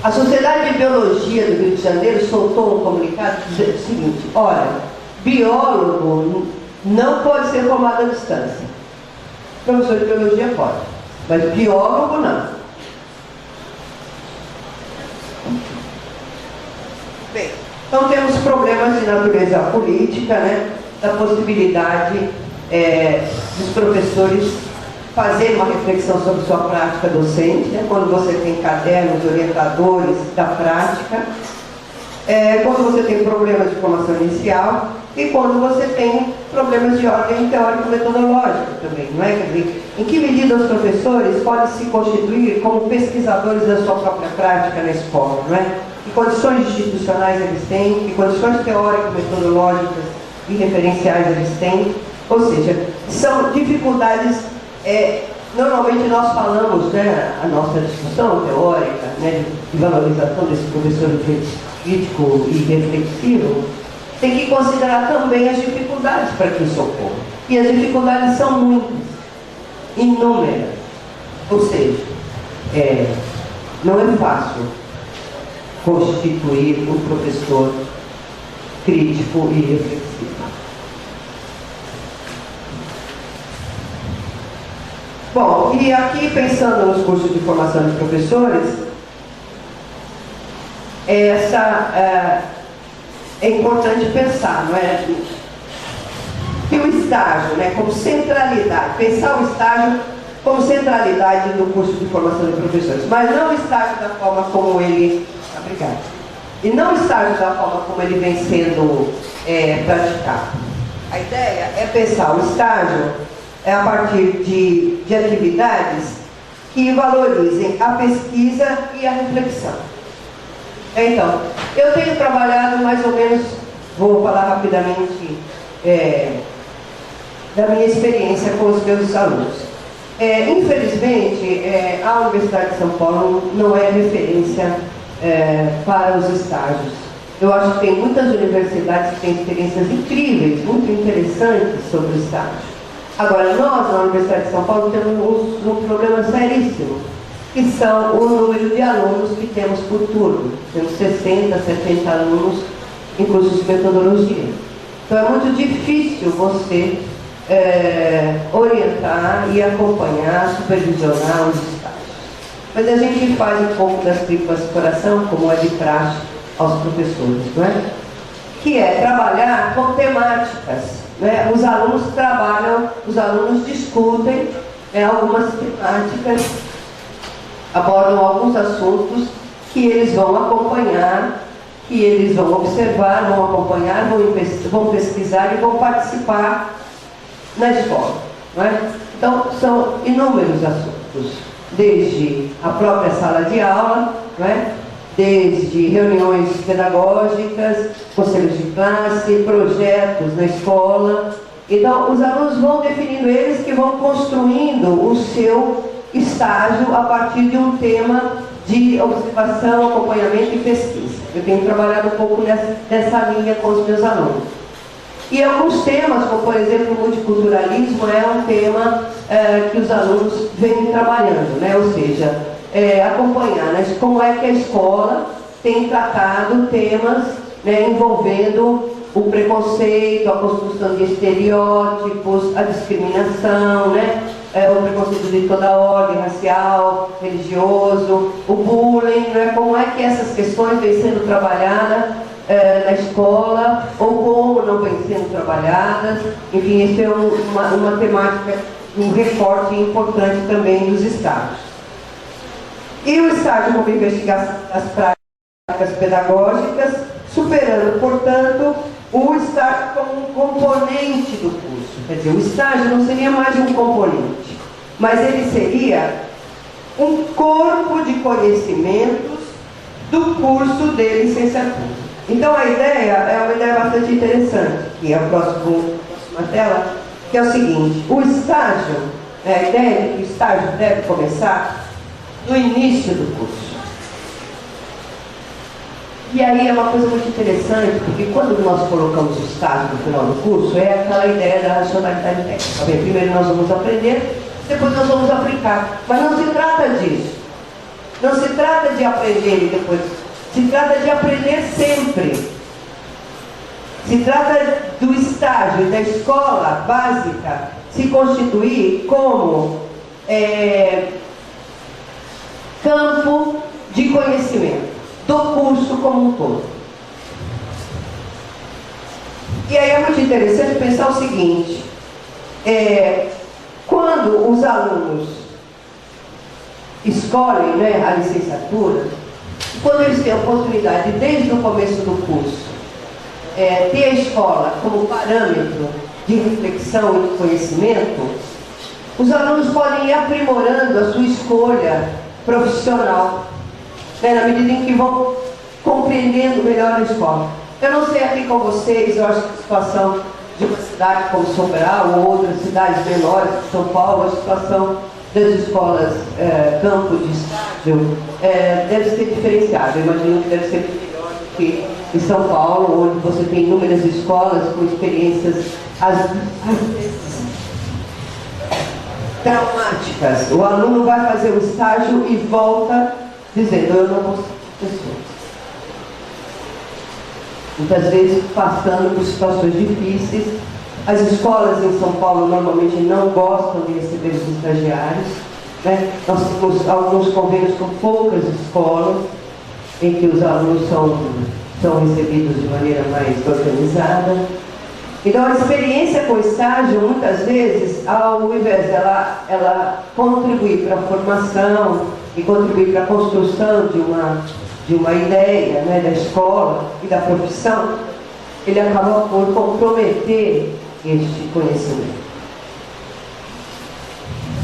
A Sociedade de Biologia do Rio de Janeiro soltou um comunicado dizendo o seguinte: olha, biólogo não pode ser formado à distância. Professor de biologia pode, mas biólogo não. Bem, então temos problemas de natureza política, né, da possibilidade dos professores fazer uma reflexão sobre sua prática docente, né? Quando você tem cadernos orientadores da prática, quando você tem problemas de formação inicial e quando você tem problemas de ordem teórico-metodológica também, não é? Quer dizer, em que medida os professores podem se constituir como pesquisadores da sua própria prática na escola, não é? Que condições institucionais eles têm, que condições teórico-metodológicas e referenciais eles têm, ou seja, são dificuldades, normalmente nós falamos, né, a nossa discussão teórica, né, de valorização desse professor crítico e reflexivo, tem que considerar também as dificuldades para que isso ocorra. E as dificuldades são muitas, inúmeras, ou seja, não é fácil constituir um professor crítico e reflexivo. Bom, e aqui pensando nos cursos de formação de professores, é importante pensar, não é? Que o estágio, né, como centralidade, pensar o estágio como centralidade do curso de formação de professores, mas não o estágio da forma como ele, obrigado, e não o estágio da forma como ele vem sendo praticado. A ideia é pensar o estágio a partir de atividades que valorizem a pesquisa e a reflexão. Então, eu tenho trabalhado mais ou menos, vou falar rapidamente da minha experiência com os meus alunos. Infelizmente, a Universidade de São Paulo não é referência para os estágios. Eu acho que tem muitas universidades que têm experiências incríveis, muito interessantes sobre o estágio. Agora, nós, na Universidade de São Paulo, temos um problema seríssimo, que são o número de alunos que temos por turno. Temos 60, 70 alunos em cursos de metodologia. Então é muito difícil você orientar e acompanhar, supervisionar os estágios. Mas a gente faz um pouco das tripas de coração, como é de praxe aos professores, não é? Que é trabalhar com temáticas. Né? Os alunos trabalham, os alunos discutem algumas temáticas, abordam alguns assuntos que eles vão acompanhar, que eles vão observar, vão acompanhar, vão pesquisar e vão participar na escola. Não é? Então, são inúmeros assuntos, desde a própria sala de aula, não é? Desde reuniões pedagógicas, conselhos de classe, projetos na escola. Então, os alunos vão definindo, eles que vão construindo o seu estágio a partir de um tema de observação, acompanhamento e pesquisa. Eu tenho trabalhado um pouco nessa linha com os meus alunos. E alguns temas, como por exemplo o multiculturalismo, é um tema que os alunos vêm trabalhando, né? Ou seja, acompanhar, né? Como é que a escola tem tratado temas, né, envolvendo o preconceito, a construção de estereótipos, a discriminação, né? O preconceito de toda ordem, racial, religioso, o bullying, né? Como é que essas questões vêm sendo trabalhadas na escola, ou como não vêm sendo trabalhadas. Enfim, isso é uma temática, um recorte importante também dos estágios. E o estágio como investigação das práticas pedagógicas, superando, portanto, o estágio como um componente do curso. Quer dizer, o estágio não seria mais um componente, mas ele seria um corpo de conhecimentos do curso de licenciatura. Então a ideia é uma ideia bastante interessante, que é a próxima tela, que é o seguinte: o estágio, a ideia é que o estágio deve começar no início do curso. E aí é uma coisa muito interessante, porque quando nós colocamos o estágio no final do curso, é aquela ideia da racionalidade técnica. Bem, primeiro nós vamos aprender, depois nós vamos aplicar. Mas não se trata disso. Não se trata de aprender e depois. Se trata de aprender sempre. Se trata do estágio da escola básica se constituir como campo de conhecimento do curso como um todo. E aí é muito interessante pensar o seguinte: Quando os alunos escolhem, né, a licenciatura, quando eles têm a oportunidade, desde o começo do curso, ter a escola como parâmetro de reflexão e de conhecimento, os alunos podem ir aprimorando a sua escolha profissional, né, na medida em que vão compreendendo melhor a escola. Eu não sei aqui com vocês, eu acho que a situação de uma cidade como Sobral ou outras cidades menores de São Paulo, a situação das escolas campo de estágio deve ser diferenciada. Eu imagino que deve ser melhor do que em São Paulo, onde você tem inúmeras escolas com experiências às vezes traumáticas. O aluno vai fazer o estágio e volta dizendo: eu não consigo professor. Muitas vezes passando por situações difíceis. As escolas em São Paulo normalmente não gostam de receber os estagiários, né? Nós temos alguns convênios com poucas escolas em que os alunos são recebidos de maneira mais organizada. Então a experiência com o estágio, muitas vezes, ao invés dela ela contribuir para a formação e contribuir para a construção de uma ideia, né, da escola e da profissão, ele acaba por comprometer este conhecimento.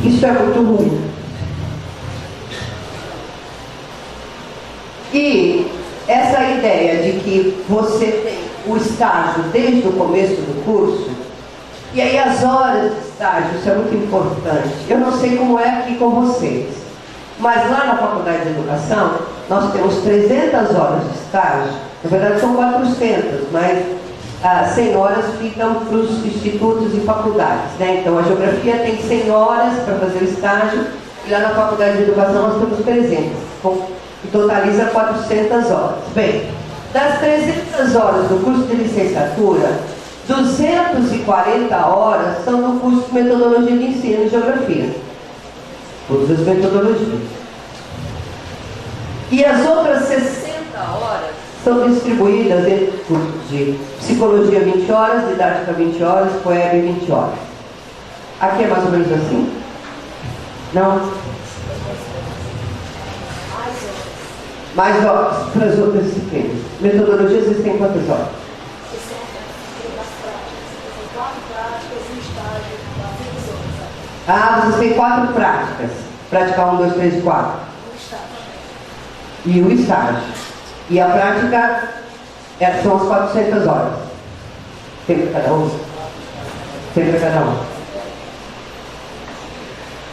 Isso é muito ruim. E essa ideia de que você tem o estágio desde o começo do curso, e aí as horas de estágio, isso é muito importante. Eu não sei como é aqui com vocês, mas lá na Faculdade de Educação, nós temos 300 horas de estágio. Na verdade são 400, mas 100 horas ficam para os institutos e faculdades, né? Então a Geografia tem 100 horas para fazer o estágio, e lá na Faculdade de Educação nós temos 300, que totaliza 400 horas. Bem, das 300 horas do curso de licenciatura, 240 horas são do curso de Metodologia de Ensino e Geografia. Todas as metodologias. E as outras 60 horas são distribuídas entre os cursos de Psicologia 20 horas, Didática 20 horas, Poeb 20 horas. Aqui é mais ou menos assim? Não? Mais horas para as outras disciplinas. Metodologia, vocês têm quantas horas? Vocês têm 4 práticas. Prática 1, 2, 3 e 4. E o estágio. E a prática são as 400 horas. Tem para cada um? Tem para cada um.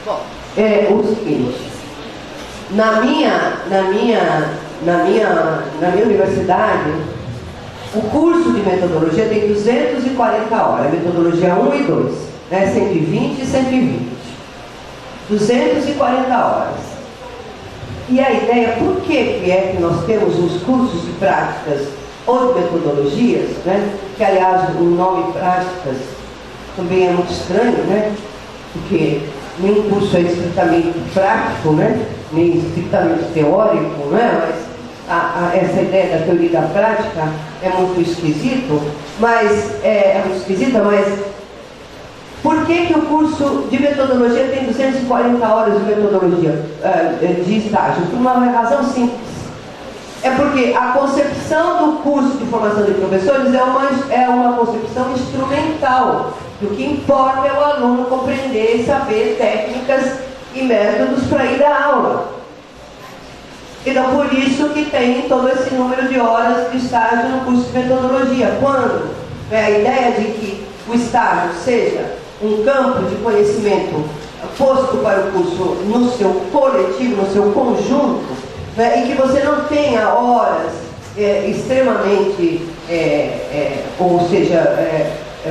Bom, é o seguinte. Na minha universidade, o curso de metodologia tem 240 horas, metodologia 1 e 2, né? 120 e 120. 240 horas. E a ideia, por que é que nós temos os cursos de práticas ou de metodologias, né? Que aliás o nome práticas também é muito estranho, né? Porque nenhum curso é estritamente prático, né? Nem estritamente teórico, né? Mas essa ideia da teoria e da prática é muito esquisito, mas por que o curso de metodologia tem 240 horas de metodologia de estágio? Por uma razão simples. É porque a concepção do curso de formação de professores é uma concepção instrumental. O que importa é o aluno compreender e saber técnicas e métodos para ir à aula. Então, por isso que tem todo esse número de horas de estágio no curso de metodologia. Quando a ideia de que o estágio seja um campo de conhecimento posto para o curso no seu coletivo, no seu conjunto, né, e que você não tenha horas extremamente, ou seja,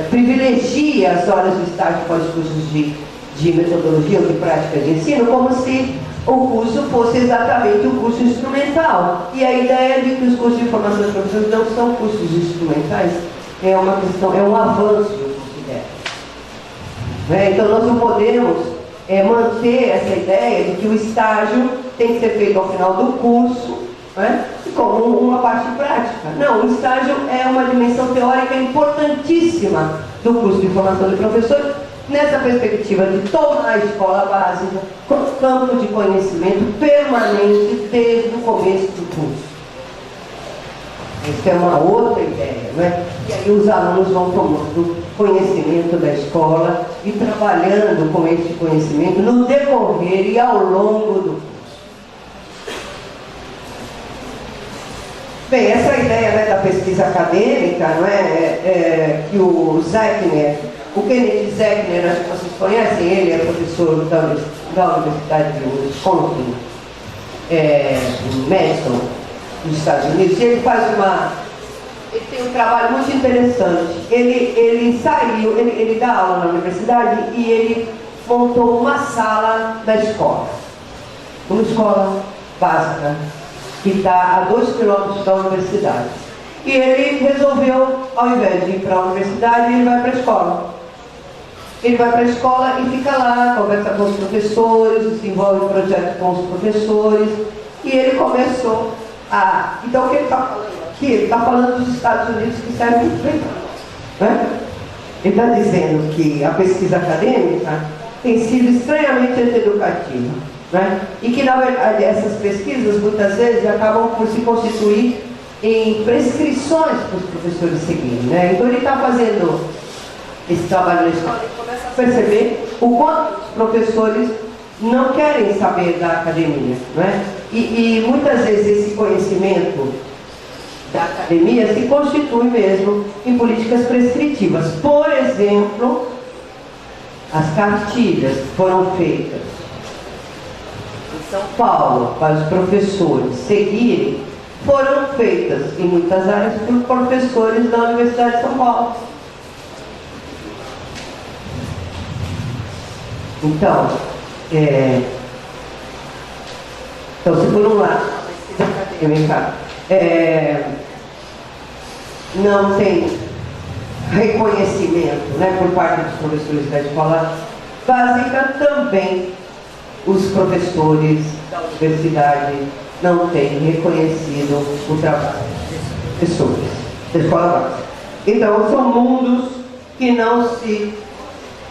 privilegie as horas de estágio para os cursos de metodologia ou de prática de ensino, como se o curso fosse exatamente um curso instrumental. E a ideia de que os cursos de formação de professores não são cursos instrumentais é uma questão, é um avanço, eu considero. Então nós não podemos manter essa ideia de que o estágio tem que ser feito ao final do curso, né, como uma parte prática. Não, o estágio é uma dimensão teórica importantíssima do curso de formação de professores, nessa perspectiva de tornar a escola básica campo de conhecimento permanente desde o começo do curso. Essa é uma outra ideia, né? E aí os alunos vão tomando conhecimento da escola e trabalhando com esse conhecimento no decorrer e ao longo do curso. Bem, essa ideia, né, da pesquisa acadêmica, não é, que o Zechner, o Kenneth Zechner, acho que vocês conhecem, ele é professor da Universidade de Wisconsin, em Madison, nos Estados Unidos, e ele tem um trabalho muito interessante. Ele dá aula na universidade e ele montou uma sala da escola, uma escola básica, que está a 2 quilômetros da universidade. E ele resolveu, ao invés de ir para a universidade, ele vai para a escola. Ele vai para a escola e fica lá, conversa com os professores, desenvolve projetos com os professores, e ele começou a... Então, o que ele está falando aqui? Ele está falando dos Estados Unidos, que serve muito bem para nós, né? Ele está dizendo que a pesquisa acadêmica tem sido estranhamente educativa, né? E que, na verdade, essas pesquisas, muitas vezes, acabam por se constituir em prescrições para os professores seguirem, né? Então, ele está fazendo esse trabalho na escola e começa a perceber o quanto os professores não querem saber da academia, né? E muitas vezes esse conhecimento da academia se constitui mesmo em políticas prescritivas. Por exemplo, as cartilhas que foram feitas em São Paulo para os professores seguirem foram feitas em muitas áreas por professores da Universidade de São Paulo. Então, se por um lado a pesquisa acadêmica não tem reconhecimento, né, por parte dos professores da escola básica, também os professores da universidade não têm reconhecido o trabalho dos professores da escola básica. Então, são mundos que não se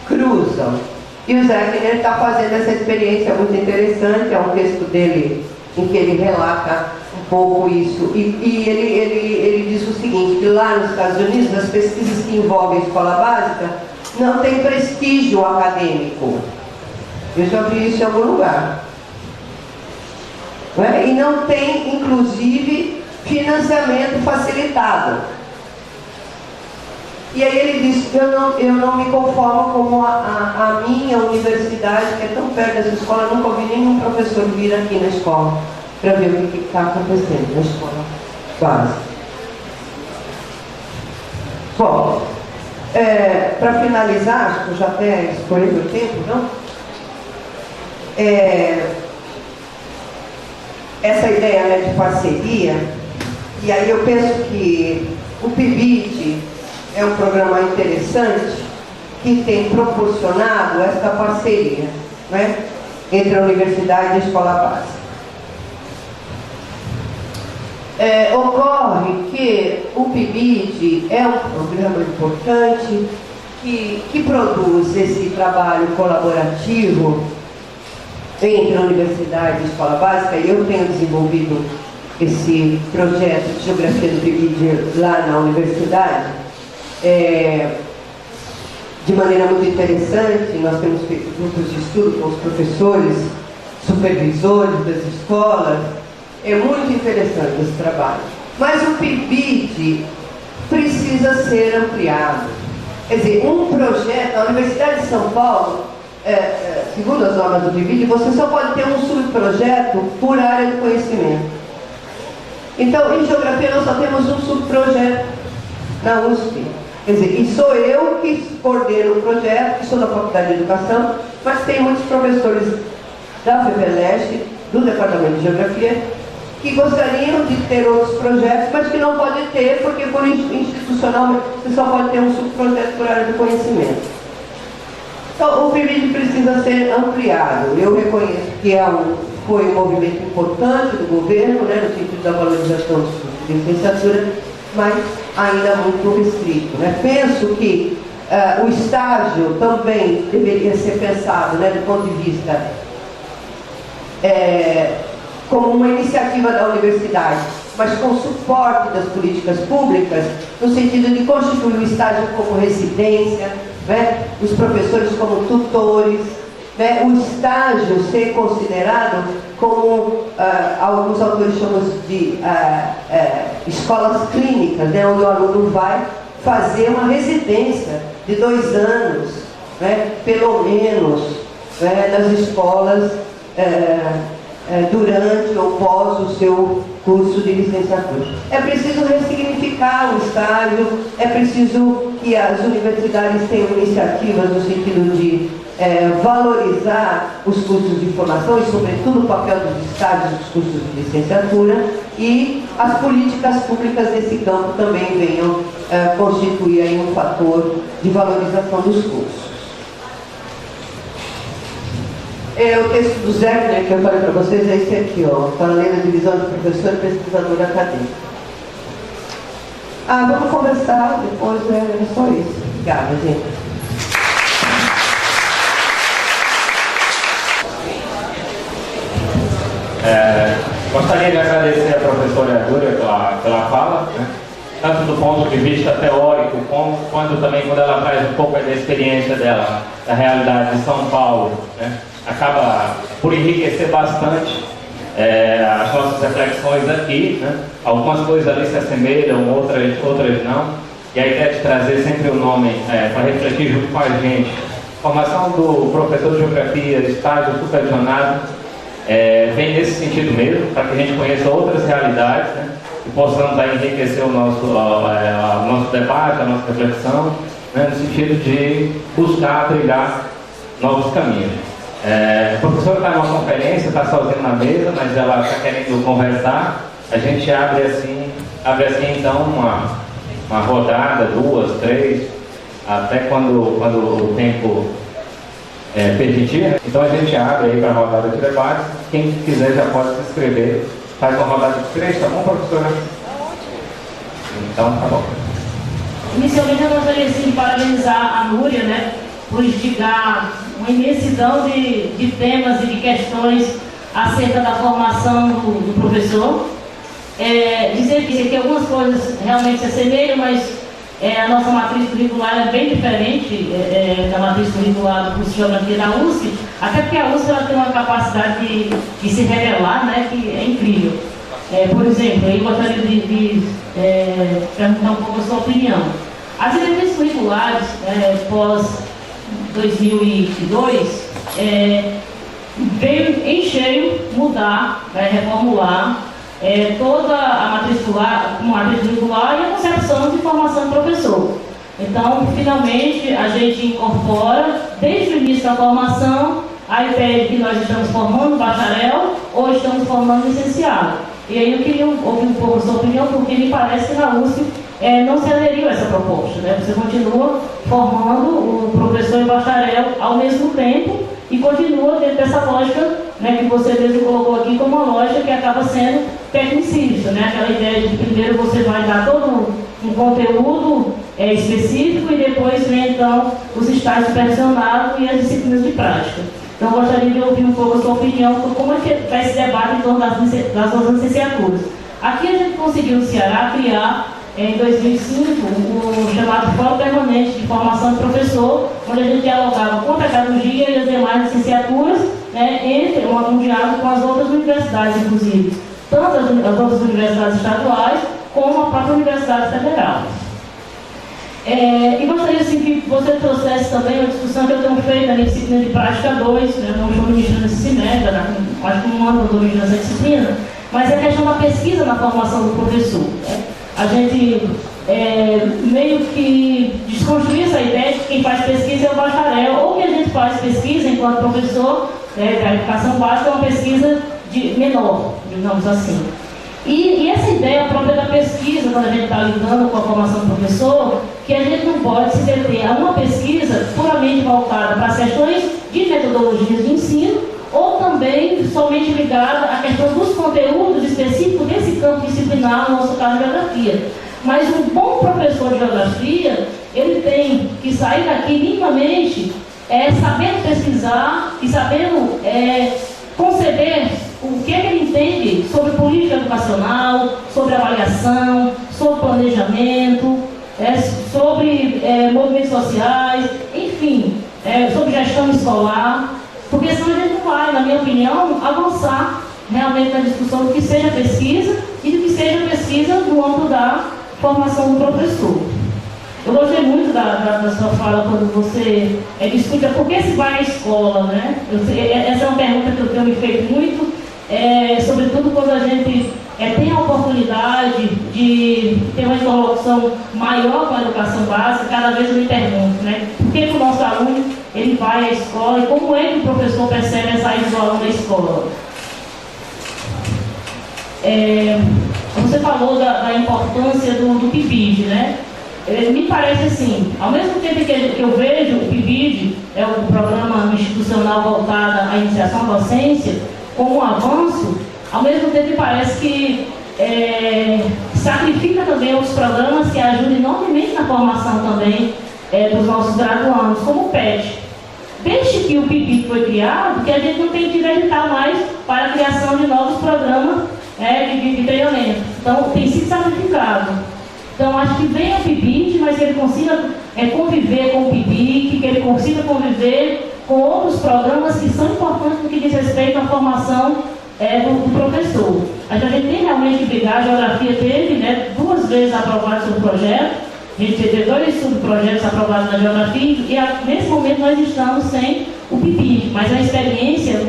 cruzam. E o Zechner está fazendo essa experiência muito interessante, é um texto dele em que ele relata um pouco isso. E ele diz o seguinte, que lá nos Estados Unidos, as pesquisas que envolvem a escola básica não têm prestígio acadêmico. Eu já vi isso em algum lugar. E não tem, inclusive, financiamento facilitado. E aí ele disse, eu não me conformo como a minha universidade, que é tão perto dessa escola, eu nunca ouvi nenhum professor vir aqui na escola para ver o que está acontecendo na escola básica. Bom, para finalizar, acho que eu já até escolhi o tempo, não? Essa ideia, né, de parceria, e aí eu penso que o PIBID é um programa interessante que tem proporcionado essa parceria, né, entre a universidade e a escola básica. Ocorre que o PIBID é um programa importante que produz esse trabalho colaborativo entre a universidade e a escola básica, e eu tenho desenvolvido esse projeto de geografia do PIBID lá na universidade, de maneira muito interessante. Nós temos feito grupos de estudo com os professores, supervisores das escolas. É muito interessante esse trabalho. Mas o PIBID precisa ser ampliado. Quer dizer, um projeto, a Universidade de São Paulo, segundo as normas do PIBID, você só pode ter um subprojeto por área de conhecimento. Então, em geografia, nós só temos um subprojeto na USP. Quer dizer, e sou eu que coordeno o projeto, que sou da Faculdade de Educação, mas tem muitos professores da FEBELESTE, do Departamento de Geografia, que gostariam de ter outros projetos, mas que não podem ter, porque por institucionalmente você só pode ter um subprojeto por área de conhecimento. Então, o PIBID precisa ser ampliado. Eu reconheço que foi um movimento importante do governo, né, no sentido da valorização dos cursos de licenciatura, mas ainda muito restrito, né? Penso que O estágio também deveria ser pensado, né, do ponto de vista como uma iniciativa da universidade, mas com suporte das políticas públicas, no sentido de constituir o estágio como residência, né, os professores como tutores, né, o estágio ser considerado como alguns autores chamam de escolas clínicas, né, onde o aluno vai fazer uma residência de 2 anos, né, pelo menos, né, nas escolas durante ou pós o seu curso de licenciatura. É preciso ressignificar o estágio, é preciso que as universidades tenham iniciativas no sentido de valorizar os cursos de formação e, sobretudo, o papel dos estágios dos cursos de licenciatura, e as políticas públicas desse campo também venham constituir aí um fator de valorização dos cursos. O texto do Zerner, que eu falei para vocês, é esse aqui, ó, Paralelo à Divisão de Professor e Pesquisador Acadêmico. Vamos conversar depois, é só isso. Obrigada, gente. Gostaria de agradecer a professora Júlia pela fala, né? Tanto do ponto de vista teórico, quanto também quando ela traz um pouco da experiência dela, da realidade de São Paulo, né? Acaba por enriquecer bastante as nossas reflexões aqui, né? Algumas coisas ali se assemelham, outras não, e a ideia de trazer sempre o nome para refletir junto com a gente. Formação do professor de geografia, estágio supervisionado, vem nesse sentido mesmo, para que a gente conheça outras realidades, né? E possamos aí enriquecer o nosso debate, a nossa reflexão, né? No sentido de buscar trilhar novos caminhos. A professora está numa conferência, está sozinha na mesa, mas ela está querendo conversar. A gente abre assim então uma rodada, 2, 3, até quando o tempo permitir. Então a gente abre aí para a rodada de debate. Quem quiser já pode se inscrever. Faz uma rodada de 3, tá bom, professora? Então tá bom. Inicialmente eu gostaria de parabenizar a Núria, né, por instigar uma imensidão de temas e de questões acerca da formação do professor. Dizer que algumas coisas realmente se assemelham, mas a nossa matriz curricular é bem diferente da matriz curricular do curso de Geografia da USP, até porque a USP ela tem uma capacidade de se revelar, né, que é incrível. Por exemplo, eu gostaria de perguntar um pouco a sua opinião. As diretrizes curriculares pós-2002 veio em cheio mudar, reformular toda a matriz curricular e a concepção de formação do professor. Então, finalmente, a gente incorpora, desde o início da formação, a ideia de que nós estamos formando bacharel ou estamos formando licenciado. E aí eu queria ouvir um pouco a sua opinião, porque me parece que na USP não se aderiu a essa proposta, né? Você continua formando o professor e bacharel ao mesmo tempo e continua dentro dessa lógica, né, que você mesmo colocou aqui como uma lógica que acaba sendo tecnicista, né? Aquela ideia de que primeiro você vai dar todo um conteúdo específico e depois vem então os estágios supervisionados e as disciplinas de prática. Então eu gostaria de ouvir um pouco a sua opinião sobre como é que está esse debate em torno das nossas licenciaturas. Aqui a gente conseguiu no Ceará criar em 2005 o chamado Fórum Permanente de Formação de Professor, onde a gente dialogava com a pedagogia e as demais licenciaturas, né, entre um diálogo com as outras universidades, inclusive, tanto as outras universidades estaduais como a própria Universidade Federal. E gostaria assim, que você trouxesse também uma discussão que eu tenho feito na minha disciplina de prática 2, né, não estou ministrando nesse semestre, acho que um ano eu estou ministrando essa disciplina, mas é a questão da pesquisa na formação do professor, né? A gente meio que desconstruir essa ideia de que quem faz pesquisa é o bacharel, ou que a gente faz pesquisa enquanto professor, da educação básica, é uma pesquisa menor, digamos assim. E essa ideia própria da pesquisa, quando a gente está lidando com a formação do professor, que a gente não pode se deter a uma pesquisa puramente voltada para as questões de metodologias de ensino, ou também somente ligada à questão dos conteúdos específicos desse campo disciplinar, no nosso caso, geografia. Mas um bom professor de geografia, ele tem que sair daqui minimamente sabendo pesquisar e sabendo conceber o que ele entende sobre política educacional, sobre avaliação, sobre planejamento, sobre movimentos sociais, enfim, sobre gestão escolar, porque senão a gente não vai, na minha opinião, avançar realmente na discussão do que seja pesquisa e do que seja pesquisa no âmbito da formação do professor. Eu gostei muito da sua fala quando você discute por que se vai à escola, né? Essa é uma pergunta que eu tenho me feito muito, sobretudo quando a gente tem a oportunidade de ter uma interlocução maior com a educação básica. Cada vez eu me pergunto, né? Por que o nosso aluno ele vai à escola e como é que o professor percebe a saída do aluno da escola? Você falou da importância do PIBID, né? Me parece assim, ao mesmo tempo que eu vejo o PIBID, o Programa Institucional Voltado à Iniciação à Docência, como um avanço, ao mesmo tempo me parece que sacrifica também outros programas que ajudam enormemente na formação também dos nossos graduandos, como o PET. Desde que o PIBID foi criado, que a gente não tem que editar mais para a criação de novos programas de treinamento. Então, tem sido sacrificado. Então, acho que venha o PIBID, mas que ele consiga conviver com o PIBIC, que ele consiga conviver com outros programas que são importantes no que diz respeito à formação do professor. A gente tem realmente que brigar, a geografia teve 2 vezes aprovado sobre o projeto, a gente teve 2 subprojetos aprovados na geografia e nesse momento nós estamos sem o PIBIC, mas a experiência,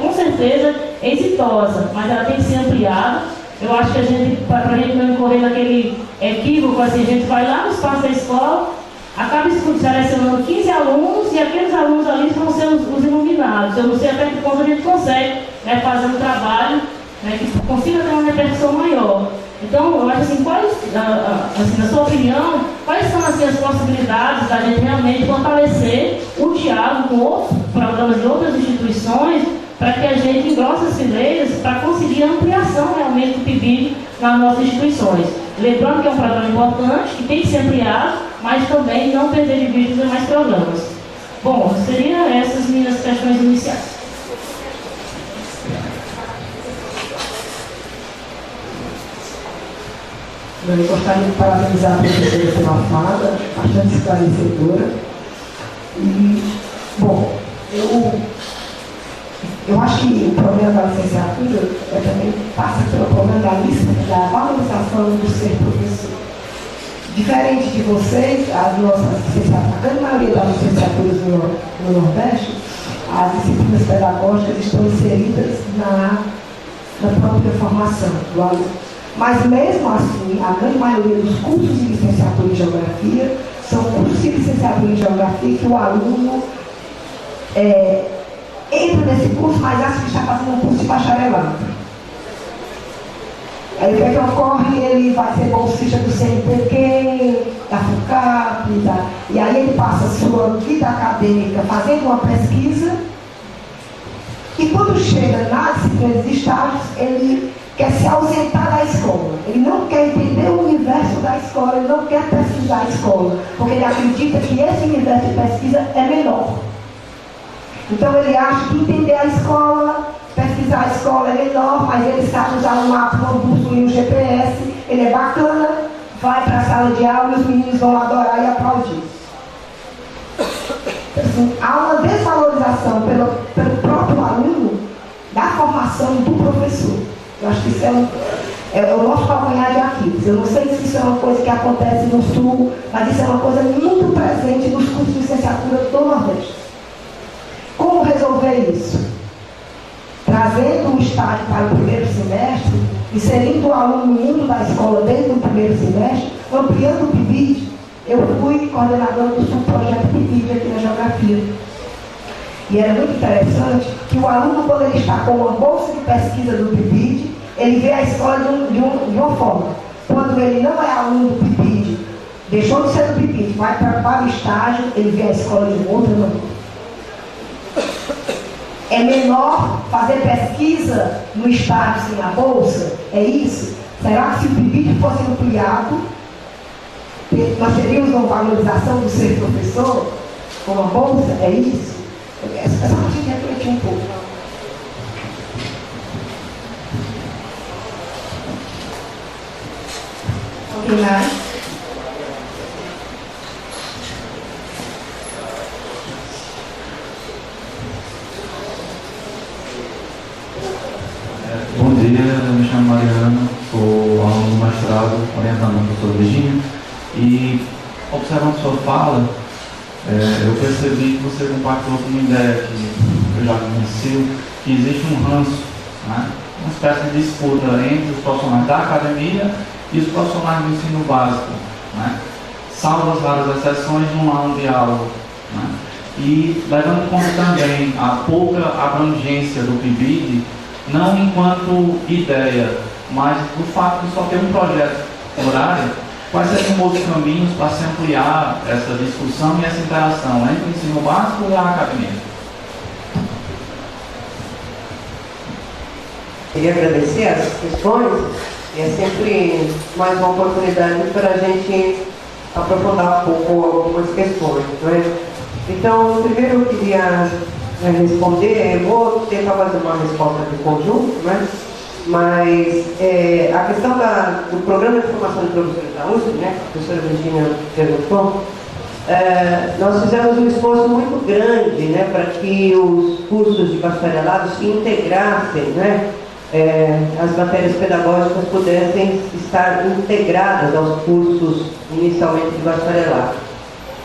com certeza, é exitosa, mas ela tem que ser ampliada. Eu acho que para a gente não incorrer naquele equívoco, assim, a gente vai lá no espaço da escola, acaba selecionando 15 alunos e aqueles alunos ali vão ser os iluminados. Eu não sei até que ponto a gente consegue fazer um trabalho que consiga ter uma repercussão maior. Então, eu acho assim, na sua opinião, quais são assim, as possibilidades da gente realmente fortalecer o diálogo com outros programas de outras instituições para que a gente engrosse as fileiras para conseguir a ampliação realmente do PIBID nas nossas instituições. Lembrando que é um programa importante, que tem que ser ampliado, mas também não perder de vista os demais programas. Bom, seriam essas minhas questões iniciais. Eu gostaria de parabenizar a professora pela fala, bastante esclarecedora. E, bom, eu acho que o problema da licenciatura também passa pelo problema da valorização do ser professor. Diferente de vocês, as nossas licenciaturas, a grande maioria das licenciaturas no Nordeste, as disciplinas pedagógicas estão inseridas na própria formação do aluno. Mas mesmo assim, a grande maioria dos cursos de licenciatura em Geografia são cursos de licenciatura em Geografia que o aluno entra nesse curso, mas acha que está fazendo um curso de bacharelado. Aí o que é que ocorre? Ele vai ser bolsista do CNPq, da FUCAP, e aí ele passa a sua vida acadêmica fazendo uma pesquisa, e quando chega nas disciplinas de estágios, ele quer se ausentar da escola. Ele não quer entender o universo da escola, ele não quer pesquisar a escola, porque ele acredita que esse universo de pesquisa é menor. Então ele acha que entender a escola, pesquisar a escola é menor, mas ele sabe usar um mapa, uma bússola e um GPS, ele é bacana, vai para a sala de aula e os meninos vão adorar e aplaudir. Assim, há uma desvalorização pelo próprio aluno da formação do professor. Eu acho que isso é o nosso calcanhar de Aquiles. Eu não sei se isso é uma coisa que acontece no Sul, mas isso é uma coisa muito presente nos cursos de licenciatura do Nordeste. Como resolver isso? Trazendo o estágio para o primeiro semestre, inserindo o aluno no mundo da escola desde o primeiro semestre, ampliando o PIBID. Eu fui coordenadora do subprojeto PIBID aqui na Geografia. E era muito interessante que o aluno, quando ele está com uma bolsa de pesquisa do PIBID, ele vê a escola de uma forma. Quando ele não é aluno do PIBID, deixou de ser do PIBID, vai para o estágio, ele vê a escola de outra maneira. É menor fazer pesquisa no estágio sem a bolsa? É isso? Será que se o PIBID fosse ampliado, que nós teríamos uma valorização do ser professor, com uma bolsa, é isso? Essa parte de refletir um pouco. Alguém mais? Bom dia, eu me chamo Mariano, sou aluno do mestrado, orientando o professor Virgínio, e observando sua fala, eu percebi que você compartilhou com uma ideia que eu já conheci, que existe um ranço, né? Uma espécie de disputa entre os profissionais da academia e os profissionais do ensino básico, né? Salvo as raras exceções, não há um diálogo, né? E levando em conta também a pouca abrangência do PIBID, não enquanto ideia, mas do fato de só ter um projeto horário, quais seriam outros caminhos para se ampliar essa discussão e essa interação entre o ensino básico e a academia? Queria agradecer as questões, e é sempre mais uma oportunidade para a gente aprofundar um pouco algumas questões, não é? Então, primeiro eu queria responder, vou tentar fazer uma resposta de conjunto, né? Mas a questão do programa de formação de professores da USP, né, que a professora Virgínia perguntou, nós fizemos um esforço muito grande, né, para que os cursos de bacharelado se integrassem, né, as matérias pedagógicas pudessem estar integradas aos cursos inicialmente de bacharelado.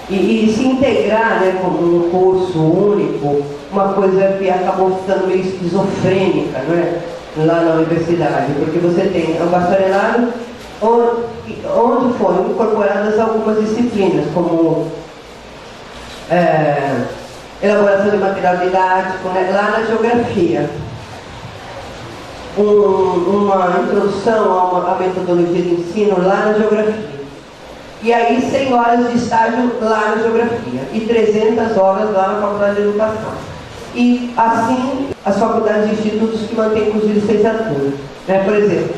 E se integrar, né, como um curso único, uma coisa que acabou ficando meio esquizofrênica, não é? Lá na universidade, porque você tem o bacharelado onde foram incorporadas algumas disciplinas, como elaboração de material didático, né, lá na geografia. Uma introdução à metodologia de ensino lá na geografia. E aí 100 horas de estágio lá na geografia e 300 horas lá na faculdade de educação. E assim as faculdades e institutos que mantêm curso de licenciatura, né? Por exemplo,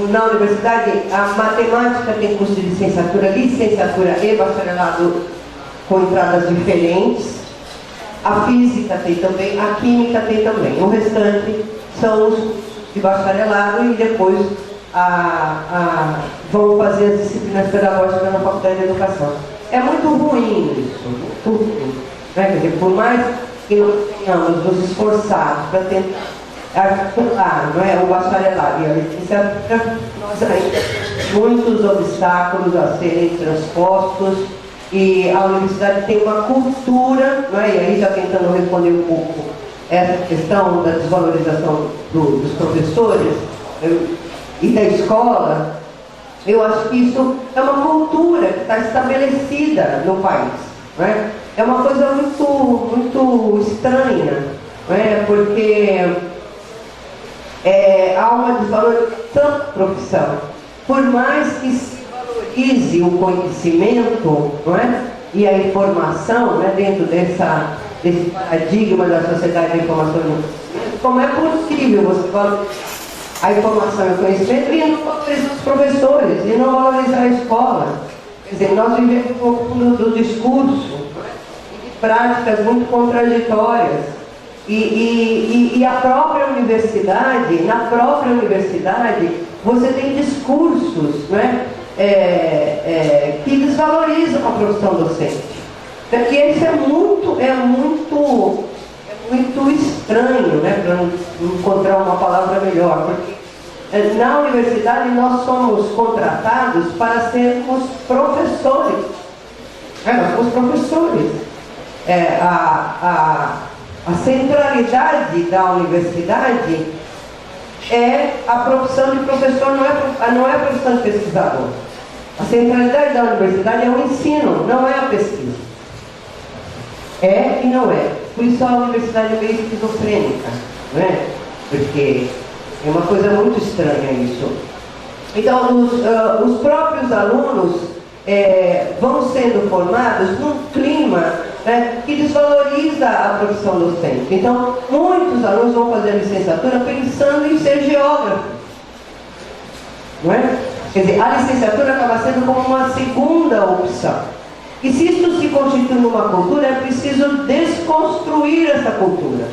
na universidade a matemática tem curso de licenciatura e bacharelado com entradas diferentes, a física tem também, a química tem também. O restante são os de bacharelado e depois vão fazer as disciplinas pedagógicas na faculdade de educação. É muito ruim isso, muito ruim, né? Quer dizer, por mais que nós tenhamos nos esforçados para tentar articular, não é, o bacharelado e a licenciatura, nós ainda temos muitos obstáculos a serem transpostos e a universidade tem uma cultura, não é, e aí já tentando responder um pouco essa questão da desvalorização dos professores e da escola, eu acho que isso é uma cultura que está estabelecida no país, não é? É uma coisa muito estranha, não é? Porque há uma desvalorização da profissão. Por mais que se valorize o conhecimento, não é? E a informação, né? Dentro desse paradigma da sociedade da informação e do conhecimento, como é possível você valorizar a informação e o conhecimento e não valorizar os professores, e não valorizar a escola? Quer dizer, nós vivemos um mundo do discurso, práticas muito contraditórias e a própria universidade, na própria universidade você tem discursos, né, que desvalorizam a profissão docente. Porque isso é muito estranho, né, para não encontrar uma palavra melhor, porque na universidade nós somos contratados para sermos professores. Nós somos professores. A centralidade da universidade é a profissão de professor, não é a profissão de pesquisador. A centralidade da universidade é o ensino, não é a pesquisa. É e não é. Por isso a universidade é meio esquizofrênica, não é? Porque é uma coisa muito estranha isso. Então, os próprios alunos vão sendo formados num clima, né, que desvaloriza a profissão docente. Então, muitos alunos vão fazer a licenciatura pensando em ser geógrafo, não é? Quer dizer, a licenciatura acaba sendo como uma segunda opção. E se isso se constitui numa cultura, é preciso desconstruir essa cultura,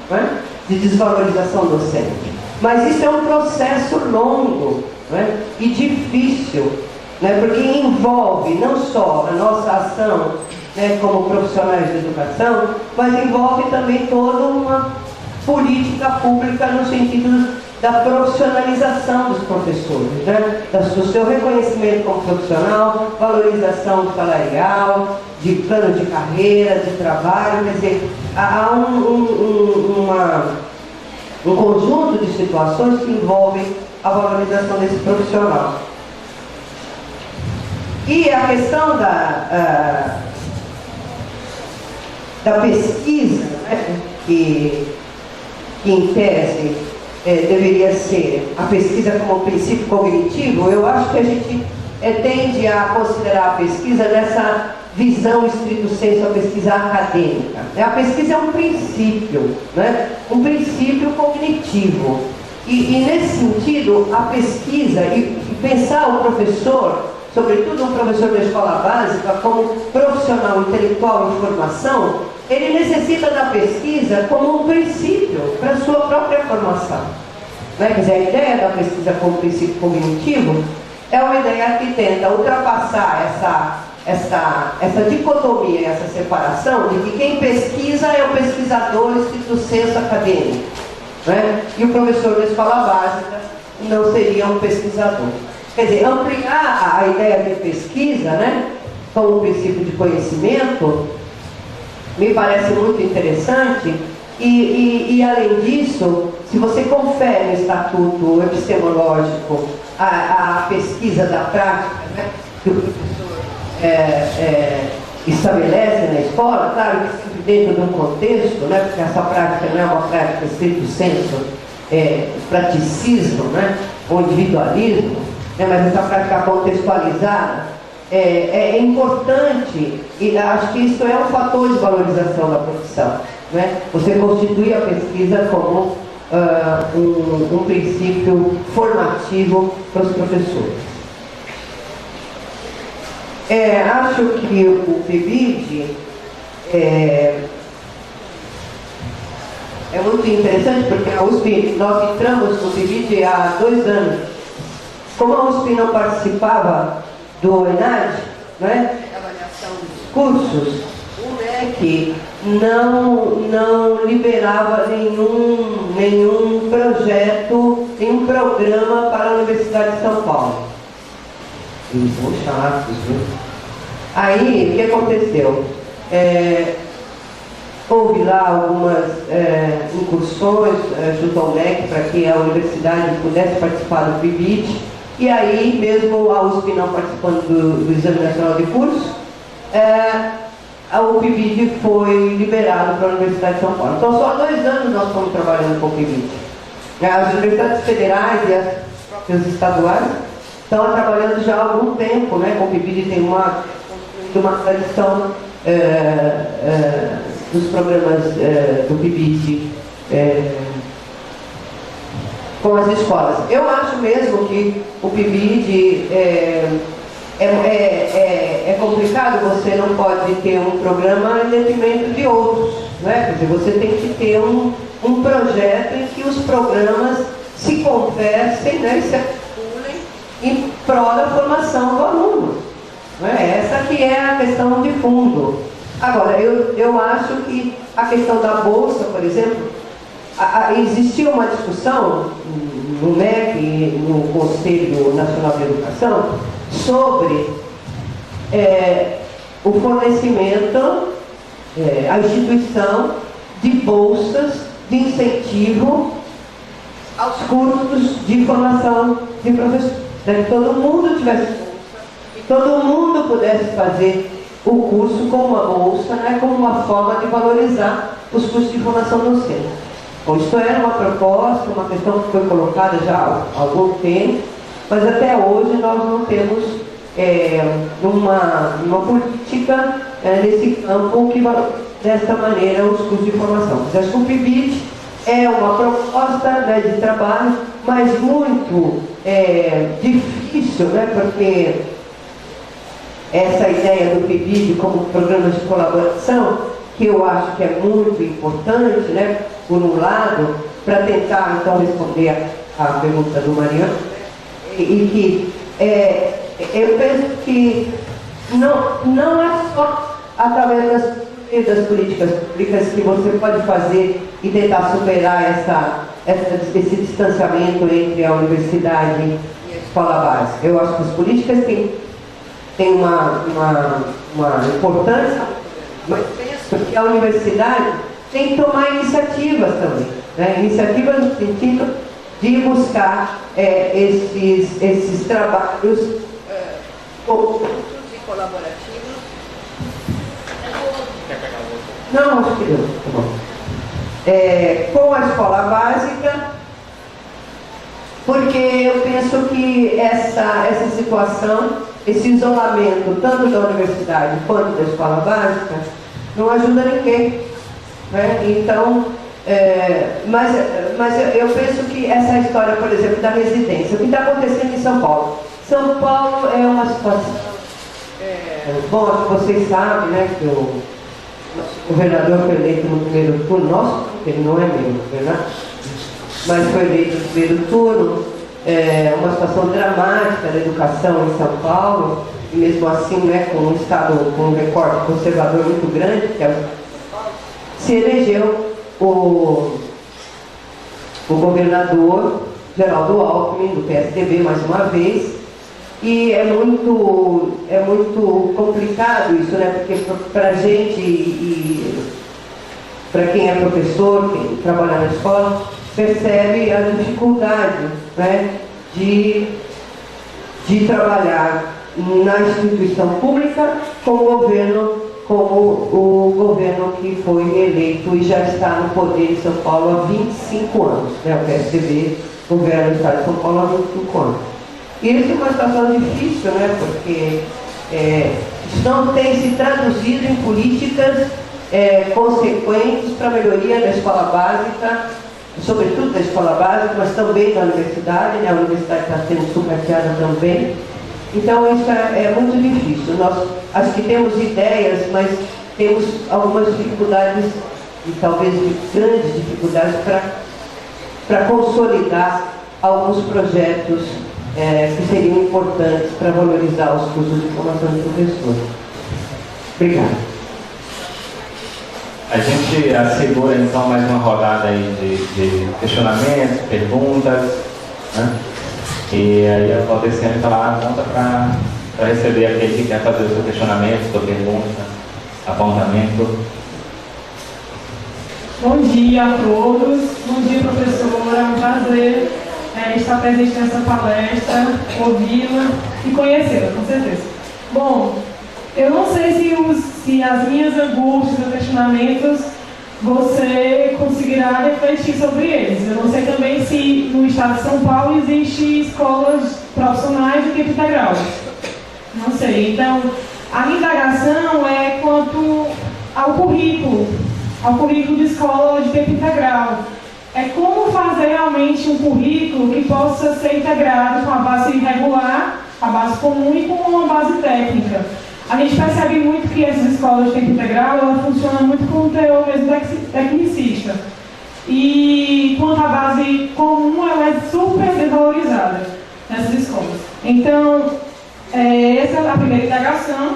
né, de desvalorização docente. Mas isso é um processo longo, né, e difícil, né, porque envolve não só a nossa ação, né, como profissionais de educação, mas envolve também toda uma política pública no sentido da profissionalização dos professores, né, do seu reconhecimento como profissional, valorização salarial, de plano de carreira, de trabalho. Quer dizer, há um conjunto de situações que envolvem a valorização desse profissional. E a questão da pesquisa, né, que em tese deveria ser a pesquisa como princípio cognitivo, eu acho que a gente tende a considerar a pesquisa nessa visão estrito sensu, a pesquisa acadêmica. A pesquisa é um princípio, né, um princípio cognitivo. E nesse sentido, a pesquisa e pensar o professor, sobretudo um professor da escola básica, como profissional intelectual em formação, ele necessita da pesquisa como um princípio para a sua própria formação. Né? Quer dizer, a ideia da pesquisa como princípio cognitivo é uma ideia que tenta ultrapassar essa dicotomia, essa separação de que quem pesquisa é o pesquisador estrito sensu acadêmico, né? E o professor da escola básica não seria um pesquisador. Quer dizer, ampliar a ideia de pesquisa, né, como princípio de conhecimento, me parece muito interessante. E além disso, se você confere no estatuto epistemológico a pesquisa da prática, né, que o professor estabelece na escola, claro que sempre dentro de um contexto, né, porque essa prática não é uma prática estrito sensu, praticismo, né, ou individualismo, né, mas essa prática contextualizada é importante, e acho que isso é um fator de valorização da profissão, né? Você constitui a pesquisa como um princípio formativo para os professores. Acho que o PIBID é muito interessante, porque a USP, nós entramos no PIBID há 2 anos. Como a USP não participava do ENAD, né, avaliação dos cursos, o MEC não liberava nenhum projeto, nenhum programa para a Universidade de São Paulo. Eles são chatos, viu? Aí, o que aconteceu? Houve lá algumas incursões junto ao MEC para que a universidade pudesse participar do PIBID. E aí, mesmo a USP não participando do Exame Nacional de Curso, o PIBID foi liberado para a Universidade de São Paulo. Então, só há 2 anos nós estamos trabalhando com o PIBID. As universidades federais e as próprias estaduais estão trabalhando já há algum tempo, né, com o PIBID. Tem uma tradição dos programas do PIBID com as escolas. Eu acho mesmo que o PIBID é complicado, você não pode ter um programa em detrimento de outros, né? Quer dizer, você tem que ter um projeto em que os programas se conversem, né, e se articulem em prol da formação do aluno. Né? Essa que é a questão de fundo. Agora, eu acho que a questão da bolsa, por exemplo, existiu uma discussão no MEC, no Conselho Nacional de Educação, sobre o fornecimento, a instituição de bolsas de incentivo aos cursos de formação de professores. Para que todo mundo tivesse bolsa e todo mundo pudesse fazer o curso com uma bolsa, né, como uma forma de valorizar os cursos de formação docente. Bom, isso era uma proposta, uma questão que foi colocada já há algum tempo, mas até hoje nós não temos uma política nesse campo que valorize dessa maneira os cursos de formação. Mas acho que o PIBID é uma proposta, né, de trabalho, mas muito difícil difícil, né? Porque essa ideia do PIBID como programas de colaboração, que eu acho que é muito importante, né? Por um lado, para tentar então responder a pergunta do Mariano, e que eu penso que não é só através das políticas públicas que você pode fazer e tentar superar esse distanciamento entre a universidade e a escola básica. Eu acho que as políticas têm uma importância, mas penso que a universidade tem que tomar iniciativas também, né? Iniciativas no sentido de buscar esses trabalhos conjuntos e colaborativos. Não, acho que não. Tá bom. Com a escola básica, porque eu penso que essa situação, esse isolamento, tanto da universidade quanto da escola básica, não ajuda ninguém, né? Então, mas eu penso que essa história, por exemplo, da residência, o que está acontecendo em São Paulo? São Paulo é uma situação... bom, acho que vocês sabem, né, que o governador foi eleito no primeiro turno, nosso, ele não é meu, verdade? Mas foi eleito no primeiro turno, uma situação dramática da educação em São Paulo, e mesmo assim, né, com um estado com um recorte conservador muito grande, que se elegeu o governador Geraldo Alckmin, do PSDB, mais uma vez. E é muito complicado isso, né? Porque para a gente e para quem é professor, quem trabalha na escola, percebe a dificuldade, né, de trabalhar na instituição pública com o governo, como o governo que foi eleito e já está no poder em São Paulo há 25 anos. Né? O PSDB governa o estado de São Paulo há 25 anos. E isso é uma situação difícil, né? Porque isso não tem se traduzido em políticas consequentes para a melhoria da escola básica, sobretudo da escola básica, mas também da universidade, né? A universidade está sendo sucateada também. Então isso é muito difícil. Nós acho que temos ideias, mas temos algumas dificuldades, e talvez grandes dificuldades, para consolidar alguns projetos que seriam importantes para valorizar os cursos de formação de professores. Obrigada. A gente assegura então mais uma rodada aí de questionamentos, perguntas, né? E aí a Valdeciane está lá pronta para receber aquele que quer fazer o seu questionamento, sua pergunta, apontamento. Bom dia a todos, bom dia professora, é um prazer estar presente nessa palestra, ouvi-la e conhecê-la, com certeza. Bom, eu não sei se as minhas angústias ou questionamentos você conseguirá refletir sobre eles. Eu não sei também se no estado de São Paulo existe escolas profissionais de tempo integral. Não sei. Então, a minha indagação é quanto ao currículo de escola de tempo integral. É como fazer realmente um currículo que possa ser integrado com a base regular, a base comum e com uma base técnica. A gente percebe muito que essas escolas de tempo integral, ela funciona muito com o teor mesmo tecnicista. E quanto à base comum, ela é super desvalorizada nessas escolas. Então, essa é a primeira indagação.